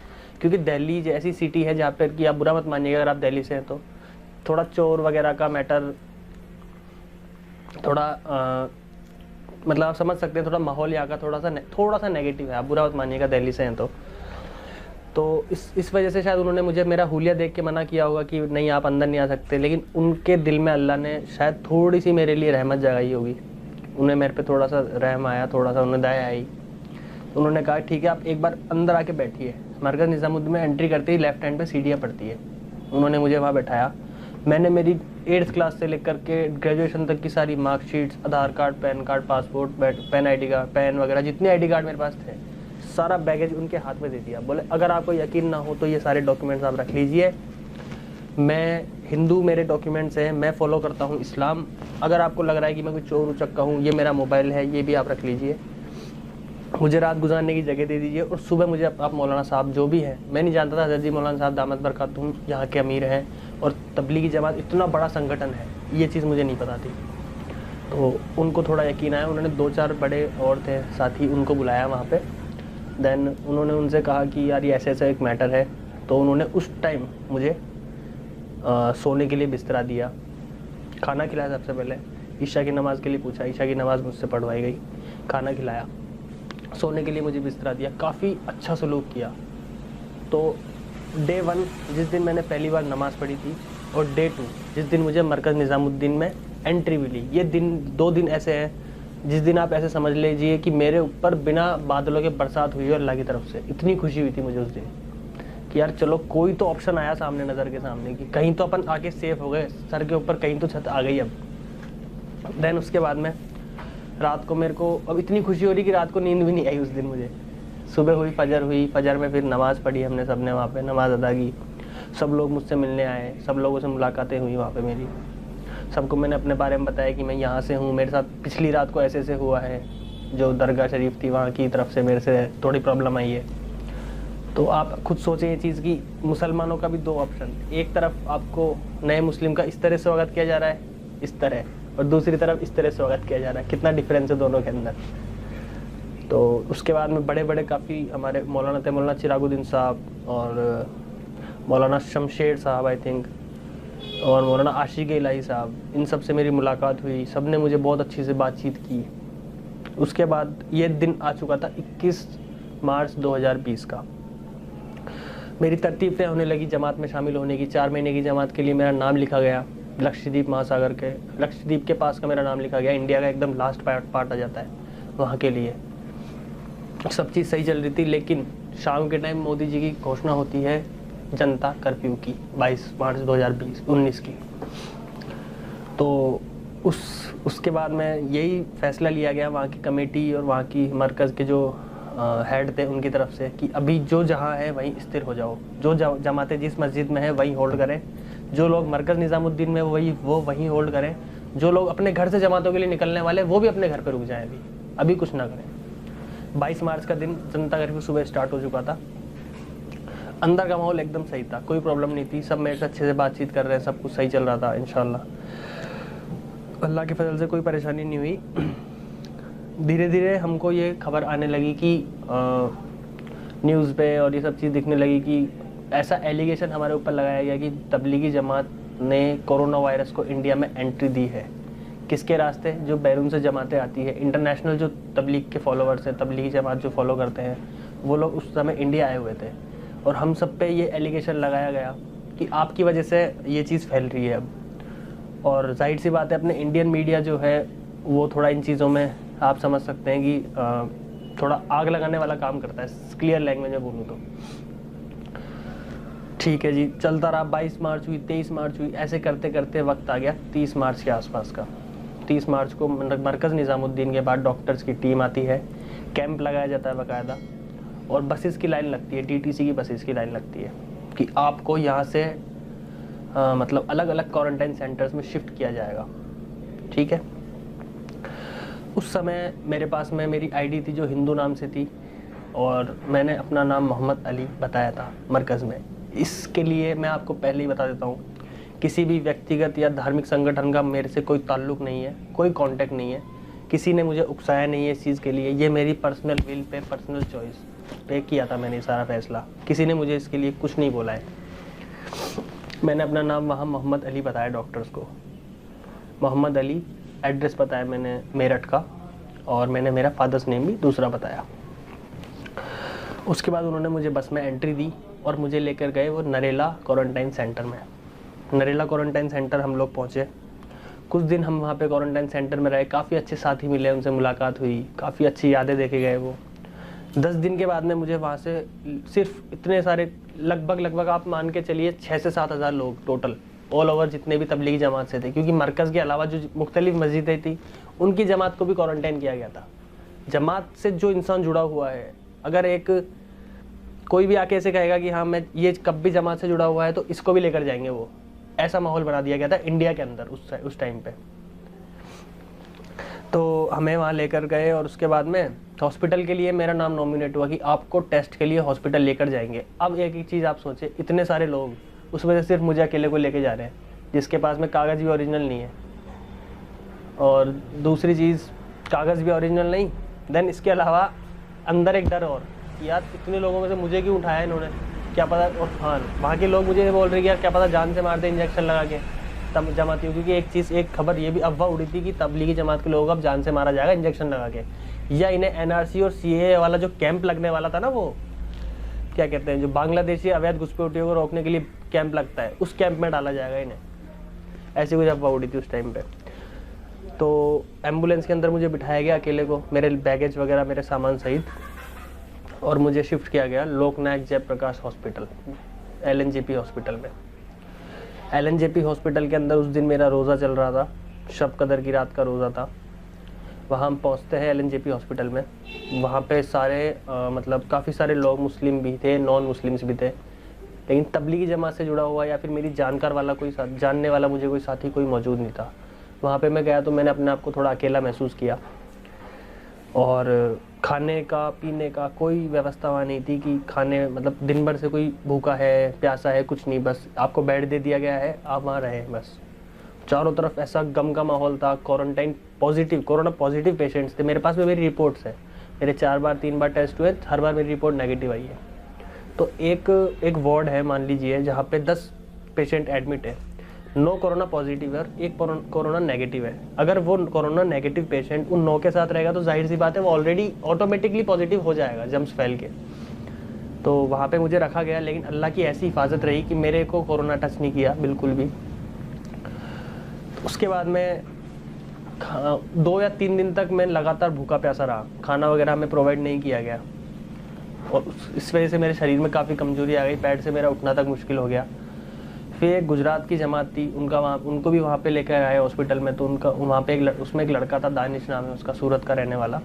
क्योंकि दिल्ली जैसी सिटी है जहाँ पर कि आप बुरा मत मानिएगा अगर आप दिल्ली से हैं, तो थोड़ा चोर वगैरह का मैटर, थोड़ा मतलब आप समझ सकते हैं, थोड़ा माहौल यहाँ का थोड़ा सा नेगेटिव है, आप बुरा मत मानिएगा दिल्ली से हैं तो इस वजह से शायद उन्होंने मुझे मेरा हुलिया देख के मना किया होगा कि नहीं आप अंदर नहीं आ सकते। लेकिन उनके दिल में अल्लाह ने शायद थोड़ी सी मेरे लिए रहमत जगाई होगी, उन्हें मेरे पे थोड़ा सा रहम आया, थोड़ा सा उन्हें दया आई। तो उन्होंने कहा ठीक है आप एक बार अंदर आके बैठिए। मरकज़ निज़ामुद्दीन में एंट्री करते ही लेफ्ट हैंड पे सीढ़ियाँ पड़ती है, उन्होंने मुझे वहाँ बैठाया। मैंने मेरी 8th क्लास से लेकर के ग्रेजुएशन तक की सारी marksheets, Aadhaar card, PAN card, passport, pen ID card, pen वगैरह जितने ID कार्ड मेरे पास थे, सारा बैगेज उनके हाथ में दे दिया। बोले अगर आपको यकीन ना हो तो ये सारे डॉक्यूमेंट्स आप रख लीजिए, मैं हिंदू, मेरे डॉक्यूमेंट्स हैं, मैं फॉलो करता हूँ इस्लाम, अगर आपको लग रहा है कि मैं कोई चोर उचक्का हूँ, ये मेरा मोबाइल है, ये भी आप रख लीजिए, मुझे रात गुजारने की जगह दे दीजिए, और सुबह मुझे आप मौलाना साहब जो भी है, मैं नहीं जानता था हज़रत जी मौलाना साहब दामत बरकातुहूम यहाँ के अमीर हैं, और तबलीगी जमात इतना बड़ा संगठन है, ये चीज़ मुझे नहीं पता थी। तो उनको थोड़ा यकीन आया, उन्होंने 2-4 बड़े और थे साथी, उनको बुलाया वहाँ पे। देन उन्होंने उनसे कहा कि यार ये ऐसे ऐसा एक मैटर है। तो उन्होंने उस टाइम मुझे सोने के लिए बिस्तरा दिया, खाना खिलाया, सबसे पहले ईशा की नमाज़ के लिए पूछा, ईशा की नमाज़ मुझसे पढ़वाई गई, खाना खिलाया, सोने के लिए मुझे बिस्तरा दिया, काफ़ी अच्छा सलूक किया। तो डे 1 जिस दिन मैंने पहली बार नमाज़ पढ़ी थी, और डे 2 जिस दिन मुझे मरकज़ निज़ामुद्दीन में एंट्री मिली, ये दिन 2 दिन ऐसे हैं जिस दिन आप ऐसे समझ लीजिए कि मेरे ऊपर बिना बादलों के बरसात हुई है अल्लाह की तरफ से। इतनी खुशी हुई थी मुझे उस दिन कि यार चलो कोई तो ऑप्शन आया सामने, नज़र के सामने, कि कहीं तो अपन आके सेफ हो गए, सर के ऊपर कहीं तो छत आ गई अब। देन उसके बाद में रात को मेरे को अब इतनी खुशी हो रही कि रात को नींद भी नहीं आई उस दिन मुझे। सुबह हुई, फजर में फिर नमाज़ पढ़ी हमने सब ने, वहाँ पे नमाज़ अदा की। सब लोग मुझसे मिलने आए, सब लोगों से मुलाकातें हुई वहाँ पे मेरी। सबको मैंने अपने बारे में बताया कि मैं यहाँ से हूँ, मेरे साथ पिछली रात को ऐसे हुआ है, जो दरगाह शरीफ थी वहाँ की तरफ से मेरे से थोड़ी प्रॉब्लम आई है। तो आप खुद सोचें ये चीज़ कि मुसलमानों का भी दो ऑप्शन, एक तरफ आपको नए मुस्लिम का इस तरह से स्वागत किया जा रहा है, इस तरह, और दूसरी तरफ इस तरह से स्वागत किया जा रहा है। कितना डिफरेंस है दोनों के अंदर। तो उसके बाद में बड़े काफ़ी हमारे मौलाना चिरागुद्दीन साहब और मौलाना शमशेर साहब आई थिंक, और मौलाना आशिक इलाही साहब, इन सब से मेरी मुलाकात हुई। सब ने मुझे बहुत अच्छी से बातचीत की। उसके बाद ये दिन आ चुका था 21 मार्च 2020 का। मेरी तरतीब तय होने लगी जमात में शामिल होने की। 4 महीने की जमात के लिए मेरा नाम लिखा गया लक्षद्वीप महासागर के, लक्षद्वीप के पास का मेरा नाम लिखा गया। इंडिया का एकदम लास्ट पार्ट आ जाता है वहाँ के लिए। सब चीज़ सही चल रही थी, लेकिन शाम के टाइम मोदी जी की घोषणा होती है जनता कर्फ्यू की, 22 मार्च 2019 की। तो उसके बाद में यही फैसला लिया गया वहाँ की कमेटी और वहाँ की मरकज़ के जो हेड थे उनकी तरफ से कि अभी जो जहाँ है वहीं स्थिर हो जाओ। जो जमातें जिस मस्जिद में है वहीं होल्ड करें, जो लोग मरकज़ निज़ामुद्दीन में वो वहीं होल्ड करें, जो लोग अपने घर से जमातों के लिए निकलने वाले वो भी अपने घर पर रुक जाएं, अभी कुछ ना करें। 22 मार्च का दिन जनता कर्फ्यू सुबह स्टार्ट हो चुका था। अंदर का माहौल एकदम सही था, कोई प्रॉब्लम नहीं थी। सब मेरे से अच्छे से बातचीत कर रहे हैं, सब कुछ सही चल रहा था इंशाल्लाह। अल्लाह के फजल से कोई परेशानी नहीं हुई। धीरे धीरे हमको ये खबर आने लगी कि न्यूज़ पे और ये सब चीज़ दिखने लगी कि ऐसा एलिगेशन हमारे ऊपर लगाया गया कि तबलीगी जमात ने कोरोना वायरस को इंडिया में एंट्री दी है। किसके रास्ते? जो बैरून से जमातें आती है, इंटरनेशनल जो तबलीग के फॉलोअर्स हैं, तबलीगी जमात जो फॉलो करते हैं, वो लोग उस समय इंडिया आए हुए थे और हम सब पे ये एलिगेशन लगाया गया कि आपकी वजह से ये चीज़ फैल रही है अब। और जाहिर सी बात है, अपने इंडियन मीडिया जो है वो थोड़ा इन चीज़ों में आप समझ सकते हैं कि थोड़ा आग लगाने वाला काम करता है, क्लियर लैंग्वेज में बोलूँ तो। ठीक है जी, चलता रहा। 22 मार्च हुई, 23 मार्च हुई, ऐसे करते करते वक्त आ गया 30 मार्च के आसपास का। 30 मार्च को मरकज़ निज़ामुद्दीन के बाद डॉक्टर्स की टीम आती है, कैंप लगाया जाता है बाकायदा, और बसेस की लाइन लगती है, DTC की बसेस की लाइन लगती है कि आपको यहाँ से मतलब अलग अलग क्वारंटाइन सेंटर्स में शिफ्ट किया जाएगा। ठीक है, उस समय मेरे पास में मेरी ID थी जो हिंदू नाम से थी, और मैंने अपना नाम मोहम्मद अली बताया था मरकज़ में। इसके लिए मैं आपको पहले ही बता देता हूँ, किसी भी व्यक्तिगत या धार्मिक संगठन का मेरे से कोई ताल्लुक़ नहीं है, कोई कांटेक्ट नहीं है, किसी ने मुझे उकसाया नहीं है इस चीज़ के लिए। ये मेरी personal will pay, personal choice पे किया था मैंने सारा फैसला। किसी ने मुझे इसके लिए कुछ नहीं बोला है। मैंने अपना नाम वहाँ मोहम्मद अली बताया डॉक्टर्स को, मोहम्मद अली। एड्रेस बताया मैंने मेरठ का, और मैंने मेरा फादर्स नेम भी दूसरा बताया। उसके बाद उन्होंने मुझे बस में एंट्री दी और मुझे लेकर गए वो नरेला क्वारंटाइन सेंटर में। नरेला क्वारंटाइन सेंटर हम लोग पहुँचे। कुछ दिन हम वहाँ पे क्वारंटाइन सेंटर में रहे, काफ़ी अच्छे साथी मिले, उनसे मुलाकात हुई, काफ़ी अच्छी यादें देखे गए वो। 10 दिन के बाद में मुझे वहाँ से सिर्फ इतने सारे लगभग आप मान के चलिए 6 से 7 हज़ार लोग टोटल ऑल ओवर जितने भी तबलीगी जमात से थे, क्योंकि मरकज़ के अलावा जो मुख्तलिफ मस्जिदें थी उनकी जमात को भी क्वारंटाइन किया गया था। जमात से जो इंसान जुड़ा हुआ है, अगर एक कोई भी आके ऐसे कहेगा कि हाँ मैं ये कब भी जमात से जुड़ा हुआ है तो इसको भी लेकर जाएंगे, वो ऐसा माहौल बना दिया गया था इंडिया के अंदर उस टाइम पे। तो हमें वहाँ लेकर गए और उसके बाद में हॉस्पिटल के लिए मेरा नाम नॉमिनेट हुआ कि आपको टेस्ट के लिए हॉस्पिटल लेकर जाएंगे। अब एक चीज़ आप सोचें, इतने सारे लोग, उसमें से सिर्फ मुझे अकेले को लेके जा रहे हैं जिसके पास में कागज़ भी ओरिजिनल नहीं है, और दूसरी चीज़ कागज़ भी ओरिजिनल नहीं, देन इसके अलावा अंदर एक डर और, यार इतने लोगों में से मुझे क्यों उठाया इन्होंने, क्या पता। और हाँ, वहाँ के लोग मुझे बोल रहे कि यार क्या पता जान से मार दे इंजेक्शन लगा के तब जमातियों, क्योंकि एक खबर ये भी अफवाह उड़ी थी कि तबलीगी जमात के लोगों को अब जान से मारा जाएगा इंजेक्शन लगा के, या इन्हें NRC और CAA वाला जो कैंप लगने वाला था ना, वो क्या कहते हैं, जो बांग्लादेशी अवैध घुसपैठियों को रोकने के लिए कैंप लगता है, उस कैंप में डाला जाएगा इन्हें। ऐसी कुछ अफवाह उड़ी थी उस टाइम पे। तो एम्बुलेंस के अंदर मुझे बिठाया गया अकेले को, मेरे बैगेज वगैरह मेरे सामान सहित, और मुझे शिफ्ट किया गया लोकनायक जयप्रकाश हॉस्पिटल, LNJP हॉस्पिटल में। LNJP हॉस्पिटल के अंदर उस दिन मेरा रोज़ा चल रहा था, शब कदर की रात का रोज़ा था। वहाँ हम पहुँचते हैं LNJP हॉस्पिटल में। वहाँ पे सारे मतलब काफ़ी सारे लोग मुस्लिम भी थे, नॉन मुस्लिम्स भी थे, लेकिन तबलीगी जमात से जुड़ा हुआ या फिर मेरी जानकार वाला कोई जानने वाला मुझे कोई साथी कोई मौजूद नहीं था। वहाँ पे मैं गया तो मैंने अपने आप को थोड़ा अकेला महसूस किया, और खाने का पीने का कोई व्यवस्था वहाँ नहीं थी कि खाने मतलब दिन भर से कोई भूखा है प्यासा है कुछ नहीं, बस आपको बेड दे दिया गया है, आप वहाँ रहें बस। चारों तरफ ऐसा गम का माहौल था। Quarantine positive, corona positive patients थे। मेरे पास में मेरी रिपोर्ट्स है, मेरे 4 बार 3 बार टेस्ट हुए, हर बार मेरी रिपोर्ट नेगेटिव आई है। तो एक वार्ड है मान लीजिए जहाँ पे 10 पेशेंट एडमिट है, 9 कोरोना पॉजिटिव है और 1 कोरोना नेगेटिव है। अगर वो कोरोना नेगेटिव पेशेंट उन 9 के साथ रहेगा तो जाहिर सी बात है वो ऑलरेडी ऑटोमेटिकली पॉजिटिव हो जाएगा जम्स फैल के। तो वहाँ पे मुझे रखा गया, लेकिन अल्लाह की ऐसी हिफाजत रही कि मेरे को कोरोना टच नहीं किया बिल्कुल भी। उसके बाद में 2 या 3 दिन तक मैं लगातार भूखा प्यासा रहा, खाना वगैरह हमें प्रोवाइड नहीं किया गया, और इस वजह से मेरे शरीर में काफ़ी कमजोरी आ गई, बेड से मेरा उठना तक मुश्किल हो गया। फिर एक गुजरात की जमात थी, उनको भी वहाँ पे लेकर आए हॉस्पिटल में। तो उनका वहाँ पे उसमें एक लड़का था, दानिश नाम है उसका, सूरत का रहने वाला।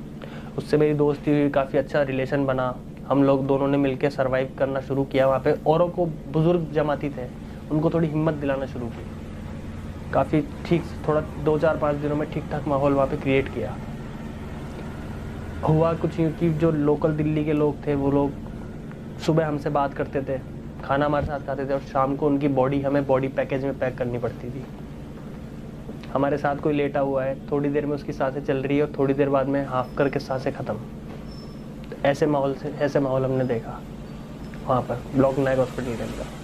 उससे मेरी दोस्ती हुई, काफ़ी अच्छा रिलेशन बना। हम लोग दोनों ने मिलकर सर्वाइव करना शुरू किया वहाँ पे। औरों को, बुज़ुर्ग जमाती थे, उनको थोड़ी हिम्मत दिलाना शुरू की। काफ़ी ठीक, थोड़ा 2-4-5 दिनों में ठीक ठाक माहौल वहाँ पे क्रिएट किया। हुआ कुछ यूँ कि जो लोकल दिल्ली के लोग थे वो लोग सुबह हमसे बात करते थे, खाना हमारे साथ खाते थे, और शाम को उनकी बॉडी हमें बॉडी पैकेज में पैक करनी पड़ती थी। हमारे साथ कोई लेटा हुआ है, थोड़ी देर में उसकी सांसें चल रही है और थोड़ी देर बाद में हाफ करके सांसें ख़त्म। ऐसे माहौल हमने देखा वहाँ पर ब्लॉक नायक हॉस्पिटल के अंदर।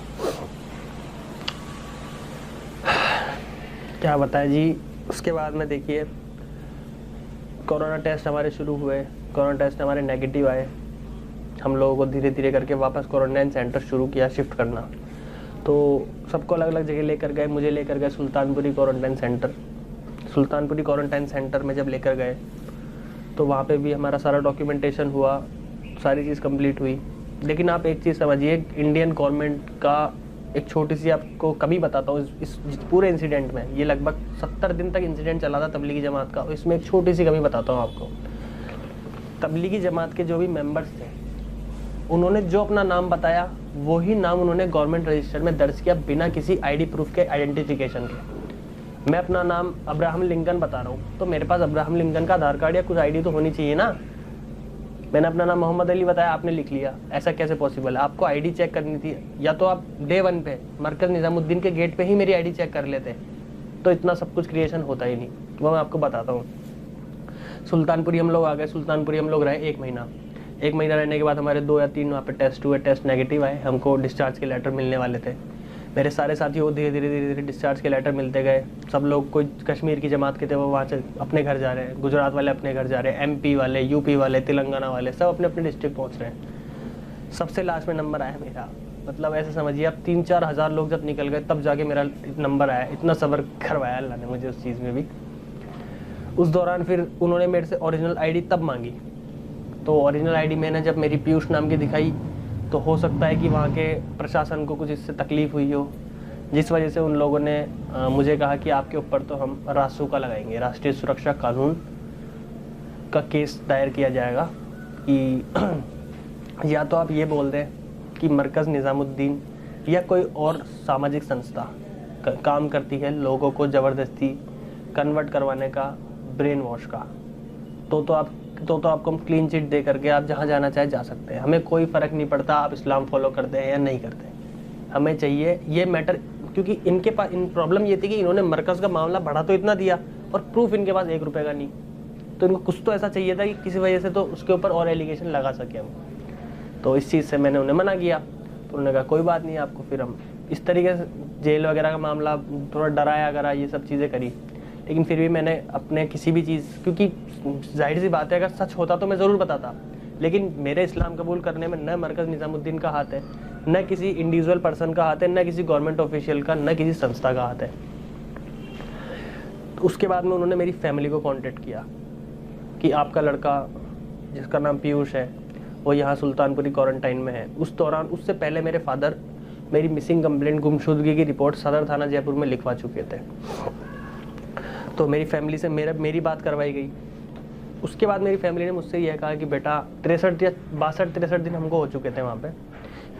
क्या बताएं जी। उसके बाद में देखिए कोरोना टेस्ट हमारे शुरू हुए, कोरोना टेस्ट हमारे नेगेटिव आए। हम लोगों को धीरे धीरे करके वापस क्वारंटाइन सेंटर शुरू किया शिफ्ट करना। तो सबको अलग अलग जगह लेकर गए, मुझे लेकर गए Sultanpuri quarantine centre. Sultanpuri quarantine centre में जब लेकर गए तो वहाँ पे भी हमारा सारा डॉक्यूमेंटेशन हुआ, सारी चीज़ कंप्लीट हुई। लेकिन आप एक चीज़ समझिए, इंडियन गवर्नमेंट का एक छोटी सी आपको कमी बताता हूँ इस पूरे इंसिडेंट में। ये लगभग 70 दिन तक इंसिडेंट चला था तबलीगी जमात का। इसमें एक छोटी सी कमी बताता हूँ आपको। तबलीगी जमात के जो भी मेंबर्स थे, उन्होंने जो अपना नाम बताया वही नाम उन्होंने गवर्नमेंट रजिस्टर में दर्ज किया, बिना किसी आईडी प्रूफ के, आइडेंटिफिकेशन के। मैं अपना नाम अब्राहम लिंकन बता रहा हूँ, तो मेरे पास अब्राहम लिंकन का आधार कार्ड या कुछ आईडी तो होनी चाहिए ना। मैंने अपना नाम मोहम्मद अली बताया, आपने लिख लिया, ऐसा कैसे पॉसिबल है? आपको आईडी चेक करनी थी, या तो आप डे 1 पे मरकज़ निज़ामुद्दीन के गेट पे ही मेरी आईडी चेक कर लेते, तो इतना सब कुछ क्रिएशन होता ही नहीं। वो मैं आपको बताता हूँ। सुल्तानपुरी हम लोग आ गए। सुल्तानपुरी हम लोग रहे 1 महीना। 1 महीना रहने के बाद हमारे 2 या 3 वहाँ पे टेस्ट हुए, टेस्ट नेगेटिव आए। हमको डिस्चार्ज के लेटर मिलने वाले थे। मेरे सारे साथियों को धीरे धीरे डिस्चार्ज के लेटर मिलते गए। सब लोग, कोई कश्मीर की जमात के थे वो वहाँ से अपने घर जा रहे हैं, गुजरात वाले अपने घर जा रहे हैं, MP वाले, UP वाले, तेलंगाना वाले, सब अपने अपने डिस्ट्रिक्ट पहुँच रहे हैं। सबसे लास्ट में नंबर आया मेरा। मतलब ऐसे समझिए आप 3-4 हज़ार लोग जब निकल गए तब जाके मेरा नंबर आया। इतना सब्र करवाया अल्लाह ने मुझे उस चीज़ में भी। उस दौरान फिर उन्होंने मेरे से ओरिजिनल आईडी तब मांगी। तो ओरिजिनल आईडी मैंने जब मेरी पीयूष नाम की दिखाई, तो हो सकता है कि वहाँ के प्रशासन को कुछ इससे तकलीफ़ हुई हो, जिस वजह से उन लोगों ने मुझे कहा कि आपके ऊपर तो हम रासू का लगाएंगे, राष्ट्रीय सुरक्षा कानून का केस दायर किया जाएगा कि या तो आप ये बोल दें कि मरकज़ निज़ामुद्दीन या कोई और सामाजिक संस्था काम करती है लोगों को ज़बरदस्ती कन्वर्ट करवाने का, ब्रेन वॉश का, तो आपको हम क्लीन चिट दे करके आप जहाँ जाना चाहे जा सकते हैं। हमें कोई फ़र्क नहीं पड़ता आप इस्लाम फॉलो करते हैं या नहीं करते। हमें चाहिए ये मैटर, क्योंकि इनके पास इन प्रॉब्लम ये थी कि इन्होंने मरकज़ का मामला बढ़ा तो इतना दिया और प्रूफ इनके पास 1 रुपये का नहीं। तो इनको कुछ तो ऐसा चाहिए था कि किसी वजह से तो उसके ऊपर और एलिगेशन लगा सके हम। तो इस चीज़ से मैंने उन्हें मना किया। तो उन्होंने कहा कोई बात नहीं आपको, फिर हम इस तरीके से जेल वगैरह का मामला, थोड़ा डराया करा, ये सब चीज़ें करी। लेकिन फिर भी मैंने अपने किसी भी चीज़, क्योंकि जाहिर सी बात है अगर सच होता तो मैं ज़रूर बताता, लेकिन मेरे इस्लाम कबूल करने में न मरकज़ निज़ामुद्दीन का हाथ है, न किसी इंडिविजुअल पर्सन का हाथ है, न किसी गवर्नमेंट ऑफिशियल का, न किसी संस्था का हाथ है। तो उसके बाद में उन्होंने मेरी फैमिली को कांटेक्ट किया कि आपका लड़का जिसका नाम पीयूष है वो यहाँ सुल्तानपुरी क्वारंटाइन में है। उस दौरान, उससे पहले मेरे फादर मेरी मिसिंग कंप्लेंट, गुमशुदगी की रिपोर्ट सदर थाना जयपुर में लिखवा चुके थे। तो मेरी फैमिली से मेरी बात करवाई गई उसके बाद मेरी फैमिली ने मुझसे यह कहा कि बेटा 63 या 62-63 दिन हमको हो चुके थे वहाँ पे।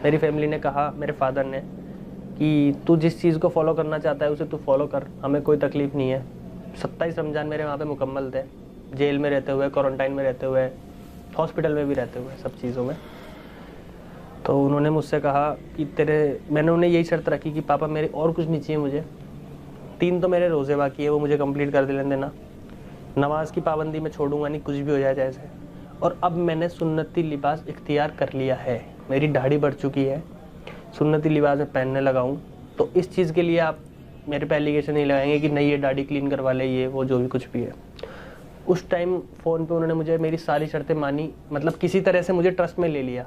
मेरी फैमिली ने कहा, मेरे फादर ने, कि तू जिस चीज़ को फॉलो करना चाहता है उसे तू फॉलो कर, हमें कोई तकलीफ़ नहीं है। 27 रमज़ान मेरे वहाँ पे मुकम्मल थे, जेल में रहते हुए, क्वारंटाइन में रहते हुए, हॉस्पिटल में भी रहते हुए, सब चीज़ों में। तो उन्होंने मुझसे कहा कि मैंने उन्हें यही शर्त रखी कि पापा मेरे और कुछ नहीं चाहिए मुझे, 3 तो मेरे रोज़े बाकी है, वो मुझे कंप्लीट कर देना, नमाज की पाबंदी में छोड़ूंगा नहीं, कुछ भी हो जाए जैसे। और अब मैंने सुन्नती लिबास इख्तियार कर लिया है, मेरी दाढ़ी बढ़ चुकी है, सुन्नती लिबास में पहनने लगा हूँ। तो इस चीज़ के लिए आप मेरे पे एलिगेशन नहीं लगाएंगे कि नहीं ये दाढ़ी क्लीन करवा ले, ये वो जो भी कुछ भी है। उस टाइम फ़ोन पे उन्होंने मुझे मेरी सारी शर्तें मानी, मतलब किसी तरह से मुझे ट्रस्ट में ले लिया।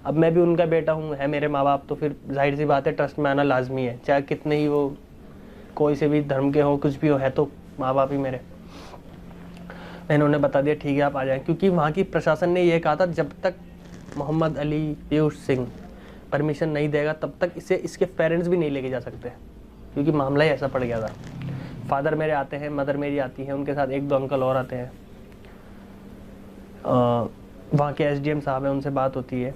अब मैं भी उनका बेटा हूँ, है मेरे माँ बाप, तो फिर जाहिर सी बात है ट्रस्ट में आना लाजमी है, चाहे कितने ही वो कोई से भी धर्म के हो, कुछ भी हो, है तो माँ बाप ही मेरे। मैंने उन्हें बता दिया ठीक है आप आ जाएं, क्योंकि वहाँ की प्रशासन ने यह कहा था जब तक मोहम्मद अली पीयूष सिंह परमिशन नहीं देगा तब तक इसे इसके पेरेंट्स भी नहीं लेके जा सकते, क्योंकि मामला ही ऐसा पड़ गया था। फादर मेरे आते हैं, मदर मेरी आती है, उनके साथ 1-2 अंकल और आते हैं। वहाँ के SDM साहब हैं, उनसे बात होती है।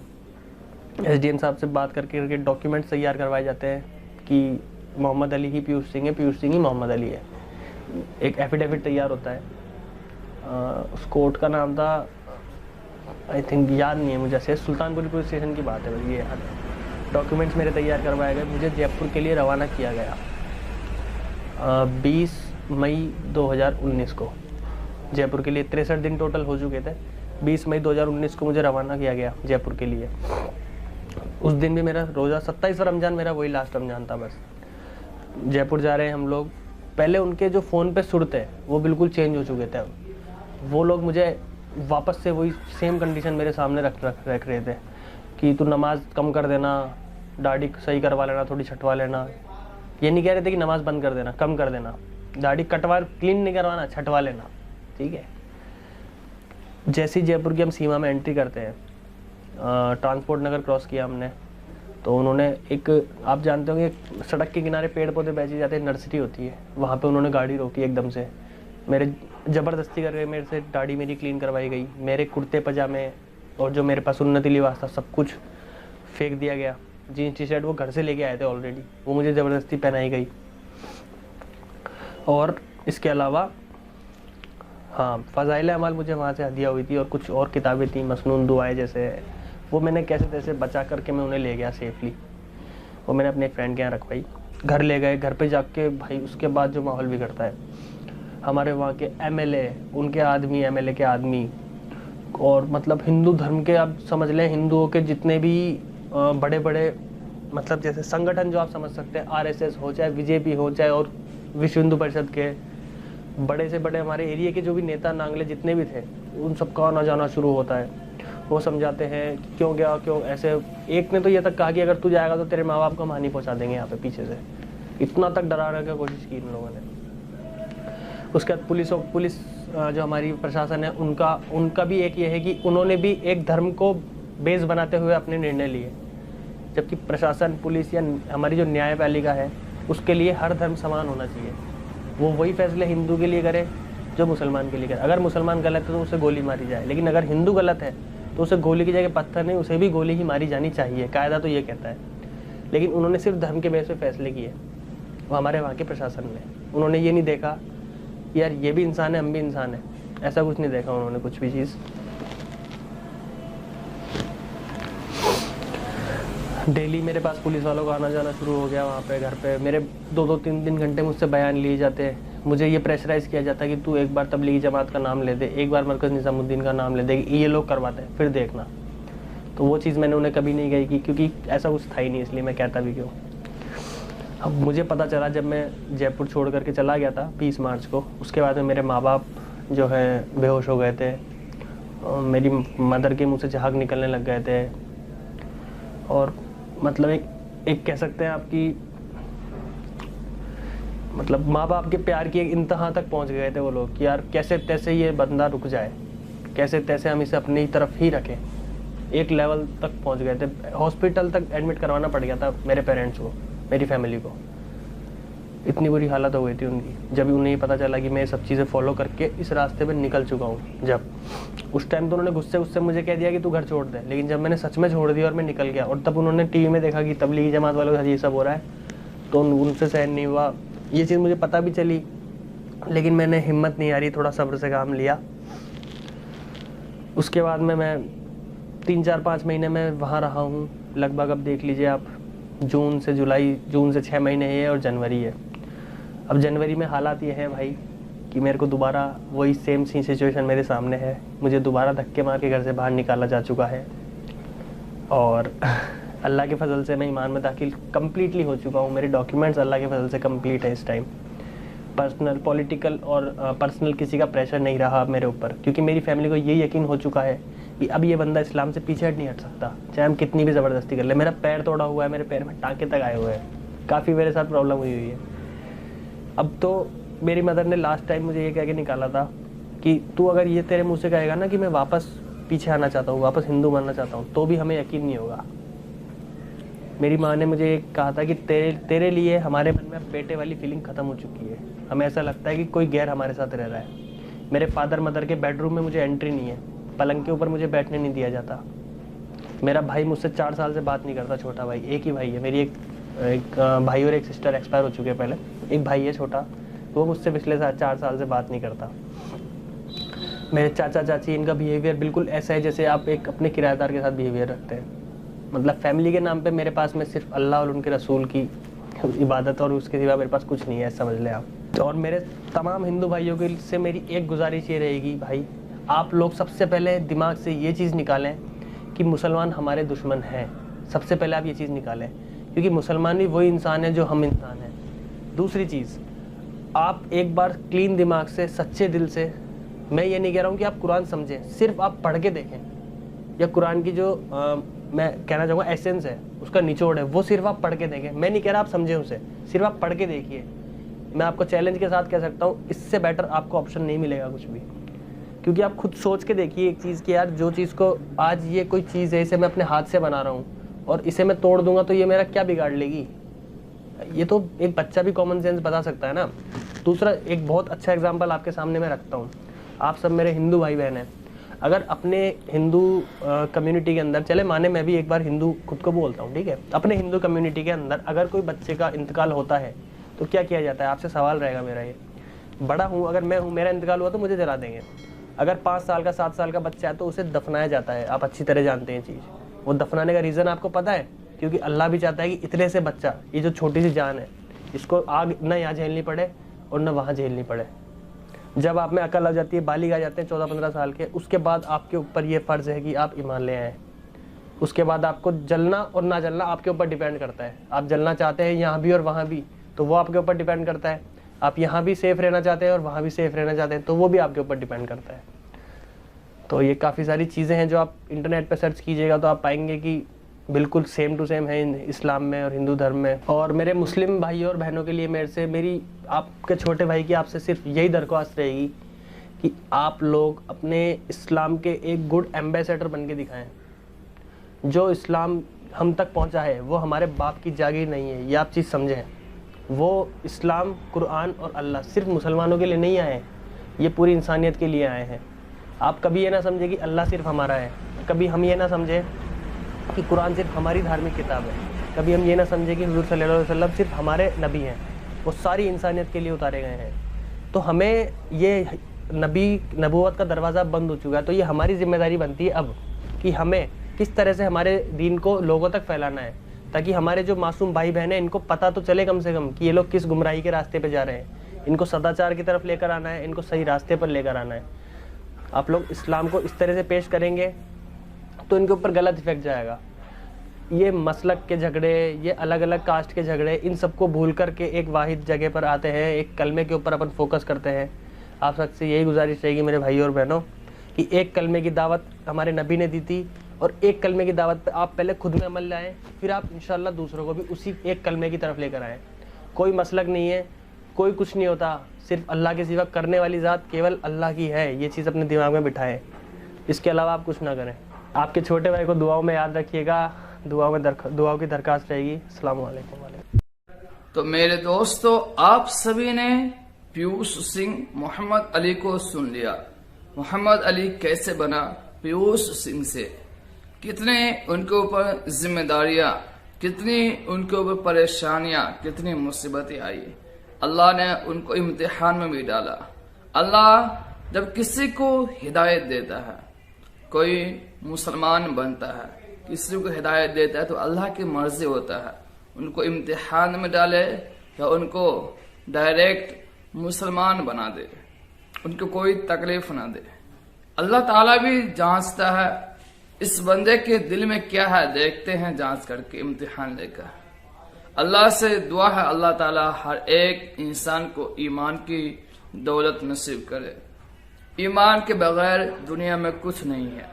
SDM साहब से बात करके डॉक्यूमेंट्स तैयार करवाए जाते हैं कि मोहम्मद अली ही पीयूष सिंह है, पीयूष सिंह ही मोहम्मद अली है। एक एफिडेविट तैयार होता है, उस कोर्ट का नाम था, आई थिंक याद नहीं है मुझे, से सुल्तानपुर पुलिस स्टेशन की बात है, बस ये याद है। डॉक्यूमेंट्स मेरे तैयार करवाए गए, मुझे जयपुर के लिए रवाना किया गया 20 मई 2019 को। जयपुर के लिए 63 दिन टोटल हो चुके थे। 20 मई 2019 को मुझे रवाना किया गया जयपुर के लिए। उस दिन भी मेरा रोज़ा 27 रमज़ान मेरा वही लास्ट रमज़ान था। बस जयपुर जा रहे हैं हम लोग, पहले उनके जो फ़ोन पे सुर थे वो बिल्कुल चेंज हो चुके थे। वो लोग मुझे वापस से वही सेम कंडीशन मेरे सामने रख रहे थे कि तू नमाज कम कर देना, दाढ़ी सही करवा लेना, थोड़ी छटवा लेना। ये नहीं कह रहे थे कि नमाज बंद कर देना, कम कर देना, दाढ़ी कटवा, क्लीन नहीं करवाना, छटवा लेना, ठीक है। जैसे ही जयपुर की हम सीमा में एंट्री करते हैं, ट्रांसपोर्ट नगर क्रॉस किया हमने, तो उन्होंने एक, आप जानते होंगे सड़क के किनारे पेड़ पौधे बेचे जाते हैं, नर्सरी होती है, वहाँ पे उन्होंने गाड़ी रोकी एकदम से। मेरे ज़बरदस्ती करके मेरे से दाढ़ी मेरी क्लीन करवाई गई, मेरे कुर्ते पजामे और जो मेरे पास सुन्नती लिबास था सब कुछ फेंक दिया गया। जीन्स टी शर्ट वो घर से लेके आए थे ऑलरेडी, वो मुझे ज़बरदस्ती पहनाई गई। और इसके अलावा हाँ, फ़ज़ाइल अमाल मुझे वहाँ से हदिया हुई थी, और कुछ और किताबें थी, मसनून दुआएं जैसे, वो मैंने कैसे तैसे बचा करके मैं उन्हें ले गया सेफली। वो मैंने अपने एक फ्रेंड के यहाँ रखवाई। घर ले गए, घर पे जाके भाई उसके बाद जो माहौल बिगड़ता है, हमारे वहाँ के MLA, उनके आदमी, MLA के आदमी, और मतलब हिंदू धर्म के, आप समझ लें हिंदुओं के जितने भी बड़े बड़े मतलब जैसे संगठन जो आप समझ सकते हैं, RSS हो, चाहे BJP हो, चाहे और विश्व हिंदू परिषद के बड़े से बड़े हमारे एरिया के जो भी नेता नांगले जितने भी थे, उन सबका आना जाना शुरू होता है। वो समझाते हैं कि क्यों गया, क्यों ऐसे। एक ने तो ये तक कहा कि अगर तू जाएगा तो तेरे माँ बाप को हम हानि पहुँचा देंगे यहाँ पे पीछे से। इतना तक डराने की कोशिश की इन लोगों ने। उसके बाद पुलिस जो हमारी प्रशासन है, उनका भी एक ये है कि उन्होंने भी एक धर्म को बेस बनाते हुए अपने निर्णय लिए, जबकि प्रशासन, पुलिस या हमारी जो न्यायपालिका है, उसके लिए हर धर्म समान होना चाहिए। वो वही फैसले हिंदू के लिए करे जो मुसलमान के लिए करे। अगर मुसलमान गलत है तो उसे गोली मारी जाए, लेकिन अगर हिंदू गलत है तो उसे गोली की जगह पत्थर नहीं, उसे भी गोली ही मारी जानी चाहिए, कायदा तो ये कहता है। लेकिन उन्होंने सिर्फ धर्म के बेस पे फैसले किए, वो हमारे वहाँ के प्रशासन ने। उन्होंने ये नहीं देखा यार ये भी इंसान है, हम भी इंसान है, ऐसा कुछ नहीं देखा उन्होंने कुछ भी चीज़। डेली मेरे पास पुलिस वालों का आना जाना शुरू हो गया। वहाँ पे घर पे मेरे 2-2, 3-3 घंटे मुझसे बयान लिए जाते। मुझे ये प्रेशराइज़ किया जाता कि तू एक बार तबलीगी जमात का नाम ले दे, एक बार मरकज़ निज़ामुद्दीन का नाम ले दे, ये लोग करवाते हैं, फिर देखना। तो वो चीज़ मैंने उन्हें कभी नहीं कही की, क्योंकि ऐसा कुछ था ही नहीं, इसलिए मैं कहता भी क्यों। अब मुझे पता चला जब मैं जयपुर छोड़ करके चला गया था 20 मार्च को, उसके बाद में मेरे माँ बाप जो है बेहोश हो गए थे, मेरी मदर के मुँह से झाग निकलने लग गए थे, और मतलब एक कह सकते हैं आपकी, मतलब माँ बाप के प्यार की एक इंतहा तक पहुंच गए थे वो लोग कि यार कैसे तैसे ये बंदा रुक जाए, कैसे तैसे हम इसे अपनी तरफ ही रखें। एक लेवल तक पहुंच गए थे, हॉस्पिटल तक एडमिट करवाना पड़ गया था मेरे पेरेंट्स को, मेरी फैमिली को। इतनी बुरी हालत हो गई थी उनकी जब उन्हें पता चला कि मैं ये सब चीज़ें फॉलो करके इस रास्ते पर निकल चुका हूँ। जब उस टाइम तो उन्होंने गुस्से मुझे कह दिया कि तू घर छोड़ दे, लेकिन जब मैंने सच में छोड़ दिया और मैं निकल गया, और तब उन्होंने टीवी में देखा कि तबलीगी जमात वालों का ये सब हो रहा है, तो उनसे सहन नहीं हुआ। ये चीज़ मुझे पता भी चली, लेकिन मैंने हिम्मत नहीं हारी, थोड़ा सब्र से काम लिया। उसके बाद में मैं 3-4-5 महीने में वहाँ रहा हूँ लगभग। अब देख लीजिए आप, जून से 6 महीने है और जनवरी है। अब जनवरी में हालात ये हैं भाई कि मेरे को दोबारा वही सेम सी सिचुएशन मेरे सामने है। मुझे दोबारा धक्के मार के घर से बाहर निकाला जा चुका है, और अल्लाह के फजल से मैं ईमान में दाखिल कम्प्लीटली हो चुका हूँ। मेरे डॉक्यूमेंट्स अल्लाह के फजल से कंप्लीट है इस टाइम। पर्सनल, पॉलिटिकल और पर्सनल किसी का प्रेशर नहीं रहा अब मेरे ऊपर, क्योंकि मेरी फैमिली को ये यकीन हो चुका है कि अब ये बंदा इस्लाम से पीछे हट नहीं हट सकता, चाहे हम कितनी भी ज़बरदस्ती कर ले। मेरा पैर तोड़ा हुआ है, मेरे पैर में टाँके तक आए हुए हैं, काफ़ी मेरे साथ प्रॉब्लम हुई है। अब तो मेरी मदर ने लास्ट टाइम मुझे ये कह के निकाला था कि तू अगर ये तेरे मुँह से कहेगा ना कि मैं वापस पीछे आना चाहता हूँ, वापस हिंदू बनना चाहता हूँ, तो भी हमें यकीन नहीं होगा। मेरी माँ ने मुझे कहा था कि तेरे लिए हमारे मन में बेटे वाली फीलिंग ख़त्म हो चुकी है। हमें ऐसा लगता है कि कोई गैर हमारे साथ रह रहा है। मेरे फादर मदर के बेडरूम में मुझे एंट्री नहीं है, पलंग के ऊपर मुझे बैठने नहीं दिया जाता। मेरा भाई मुझसे 4 साल से बात नहीं करता, छोटा भाई, एक ही भाई है। मेरी एक भाई और एक सिस्टर एक्सपायर हो चुके हैं पहले, एक भाई है छोटा, वो मुझसे पिछले 4 साल से बात नहीं करता। मेरे चाचा चाची, इनका बिहेवियर बिल्कुल ऐसा है जैसे आप एक अपने किराएदार के साथ बिहेवियर रखते हैं। मतलब फैमिली के नाम पे मेरे पास में सिर्फ अल्लाह और उनके रसूल की इबादत, और उसके सिवा मेरे पास कुछ नहीं है, समझ लें आप। और मेरे तमाम हिंदू भाइयों के से मेरी एक गुजारिश ये रहेगी, भाई आप लोग सबसे पहले दिमाग से ये चीज़ निकालें कि मुसलमान हमारे दुश्मन हैं। सबसे पहले आप ये चीज़ निकालें, क्योंकि मुसलमान भी वही इंसान है जो हम इंसान हैं। दूसरी चीज़, आप एक बार क्लीन दिमाग से, सच्चे दिल से, मैं ये नहीं कह रहा हूँ कि आप कुरान समझें, सिर्फ आप पढ़ के देखें, या कुरान की जो मैं कहना चाहूँगा एसेंस है, उसका निचोड़ है, वो सिर्फ आप पढ़ के देखें। मैं नहीं कह रहा आप समझें उसे, सिर्फ आप पढ़ के देखिए। मैं आपको चैलेंज के साथ कह सकता हूँ, इससे बेटर आपको ऑप्शन नहीं मिलेगा कुछ भी। क्योंकि आप खुद सोच के देखिए एक चीज़ कि यार जो चीज़ को आज ये कोई चीज़ है, इसे मैं अपने हाथ से बना रहा हूँ और इसे मैं तोड़ दूंगा तो ये मेरा क्या बिगाड़ लेगी। ये तो एक बच्चा भी कॉमन सेंस बता सकता है ना। दूसरा एक बहुत अच्छा एग्जाम्पल आपके सामने मैं रखता हूँ। आप सब मेरे हिंदू भाई बहन हैं, अगर अपने हिंदू कम्युनिटी के अंदर, चले माने मैं भी एक बार हिंदू खुद को बोलता हूँ, ठीक है, अपने हिंदू कम्युनिटी के अंदर अगर कोई बच्चे का इंतकाल होता है तो क्या किया जाता है? आपसे सवाल रहेगा मेरा, ये बड़ा हूँ, अगर मैं हूँ, मेरा इंतकाल हुआ तो मुझे जला देंगे। अगर 5 साल का 7 साल का बच्चा है तो उसे दफनाया जाता है। आप अच्छी तरह जानते हैं चीज़। वो दफनाने का रीज़न आपको पता है, क्योंकि अल्लाह भी चाहता है कि इतने से बच्चा, ये जो छोटी सी जान है, इसको आग न यहाँ झेलनी पड़े और न वहाँ झेलनी पड़े। जब आप में अकल आ जाती है, बालिग आ जाते हैं 14-15 साल के, उसके बाद आपके ऊपर ये फ़र्ज़ है कि आप ईमान ले आएँ। उसके बाद आपको जलना और ना जलना आपके ऊपर डिपेंड करता है। आप जलना चाहते हैं यहाँ भी और वहाँ भी, तो वो आपके ऊपर डिपेंड करता है। आप यहाँ भी सेफ़ रहना चाहते हैं और वहाँ भी सेफ़ रहना चाहते हैं, तो वो भी आपके ऊपर डिपेंड करता है। तो ये काफ़ी सारी चीज़ें हैं जो आप इंटरनेट पर सर्च कीजिएगा तो आप पाएंगे कि बिल्कुल सेम टू सेम है इस्लाम में और हिंदू धर्म में। और मेरे मुस्लिम भाइयों और बहनों के लिए मेरी आपके छोटे भाई की आपसे सिर्फ यही दरख्वास्त रहेगी कि आप लोग अपने इस्लाम के एक गुड एम्बेसडर बन के दिखाएँ। जो इस्लाम हम तक पहुंचा है वो हमारे बाप की जागीर नहीं है, ये आप चीज़ समझें। वो इस्लाम, कुरान और अल्लाह सिर्फ मुसलमानों के लिए नहीं आए हैं, ये पूरी इंसानियत के लिए आए हैं। आप कभी ये ना समझे कि अल्लाह सिर्फ हमारा है, कभी हम ये ना समझे कि कुरान सिर्फ हमारी धार्मिक किताब है, कभी हम ये ना समझे कि हुज़ूर सल्लल्लाहु अलैहि वसल्लम सिर्फ हमारे नबी हैं, वो सारी इंसानियत के लिए उतारे गए हैं। तो हमें ये नबूवत का दरवाज़ा बंद हो चुका है, तो ये हमारी जिम्मेदारी बनती है अब कि हमें किस तरह से हमारे दीन को लोगों तक फैलाना है, ताकि हमारे जो मासूम भाई बहन हैं इनको पता तो चले कम से कम कि ये लोग किस गुमराही के रास्ते पे जा रहे हैं। इनको सदाचार की तरफ लेकर आना है, इनको सही रास्ते पर लेकर आना है। आप लोग इस्लाम को इस तरह से पेश करेंगे तो इनके ऊपर गलत इफेक्ट जाएगा। ये मसलक के झगड़े, ये अलग अलग कास्ट के झगड़े, इन सबको भूल कर के एक वाहिद जगह पर आते हैं, एक कलमे के ऊपर अपन फोकस करते हैं। आप सबसे यही गुजारिश रहेगी मेरे भाई और बहनों कि एक कलमे की दावत हमारे नबी ने दी थी, और एक कलमे की दावत पे आप पहले खुद में अमल लाएं, फिर आप इंशाल्लाह दूसरों को भी उसी एक कलमे की तरफ लेकर आएँ। कोई मसलक नहीं है, कोई कुछ नहीं होता, सिर्फ अल्लाह के सिवा करने वाली ज़ात केवल अल्लाह की है। ये चीज़ अपने दिमाग में बिठाएं, इसके अलावा आप कुछ ना करें। आपके छोटे भाई को दुआओं में याद रखिएगा, दुआओं की दरखास्त रहेगी। अस्सलाम वालेकुम। तो मेरे दोस्तों, आप सभी ने पीयूष सिंह मोहम्मद अली को सुन लिया। मोहम्मद अली कैसे बना पीयूष सिंह से, कितने उनके ऊपर जिम्मेदारियां, कितनी उनके ऊपर परेशानियां, कितनी मुसीबतें आई। अल्लाह ने उनको इम्तिहान में भी डाला। अल्लाह जब किसी को हिदायत देता है, कोई मुसलमान बनता है, किसी को हिदायत देता है, तो अल्लाह की मर्जी होता है उनको इम्तिहान में डाले या उनको डायरेक्ट मुसलमान बना दे, उनको कोई तकलीफ ना दे। अल्लाह ताला भी जांचता है इस बंदे के दिल में क्या है, देखते हैं जांच करके, इम्तिहान लेकर। अल्लाह से दुआ है अल्लाह ताला हर एक इंसान को ईमान की दौलत नसीब करे। ईमान के बगैर दुनिया में कुछ नहीं है।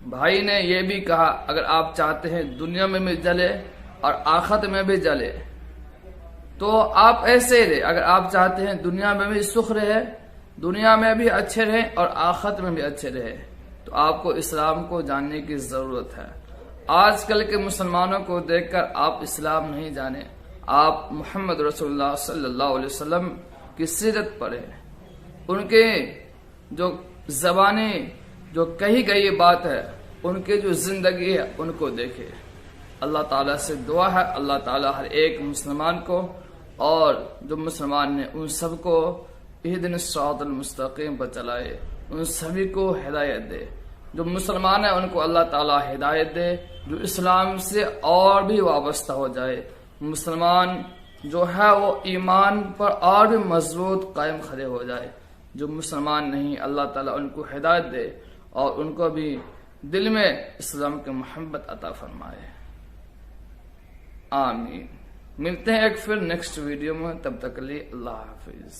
भाई ने यह भी कहा, अगर आप चाहते हैं दुनिया में भी जले और आखिरत में भी जले तो आप ऐसे रहे। अगर आप चाहते हैं दुनिया में भी सुख रहे, दुनिया में भी अच्छे रहे और आखिरत में भी अच्छे रहे, तो आपको इस्लाम को जानने की जरूरत है। आजकल के मुसलमानों को देखकर आप इस्लाम नहीं जाने, आप मोहम्मद रसूलुल्लाह सल्लल्लाहु अलैहि वसल्लम की सीरत पढ़े, उनके जो ज़बानी जो कही गई बात है, उनके जो जिंदगी है, उनको देखे। अल्लाह ताला से दुआ है अल्लाह ताला हर एक मुसलमान को और जो मुसलमान ने उन सबको इहदिन सिरातल मुस्तकीम पर चलाए, उन सभी को हिदायत दे। जो मुसलमान है उनको अल्लाह ताला हिदायत दे, जो इस्लाम से और भी वाबस्ता हो जाए। मुसलमान जो है वो ईमान पर और भी मजबूत कायम खड़े हो जाए। जो मुसलमान नहीं, अल्लाह ताला उनको हिदायत दे और उनको भी दिल में इस्लाम की मोहब्बत अता फरमाए। आमीन। मिलते हैं एक फिर नेक्स्ट वीडियो में, तब तक के लिए अल्लाह हाफिज।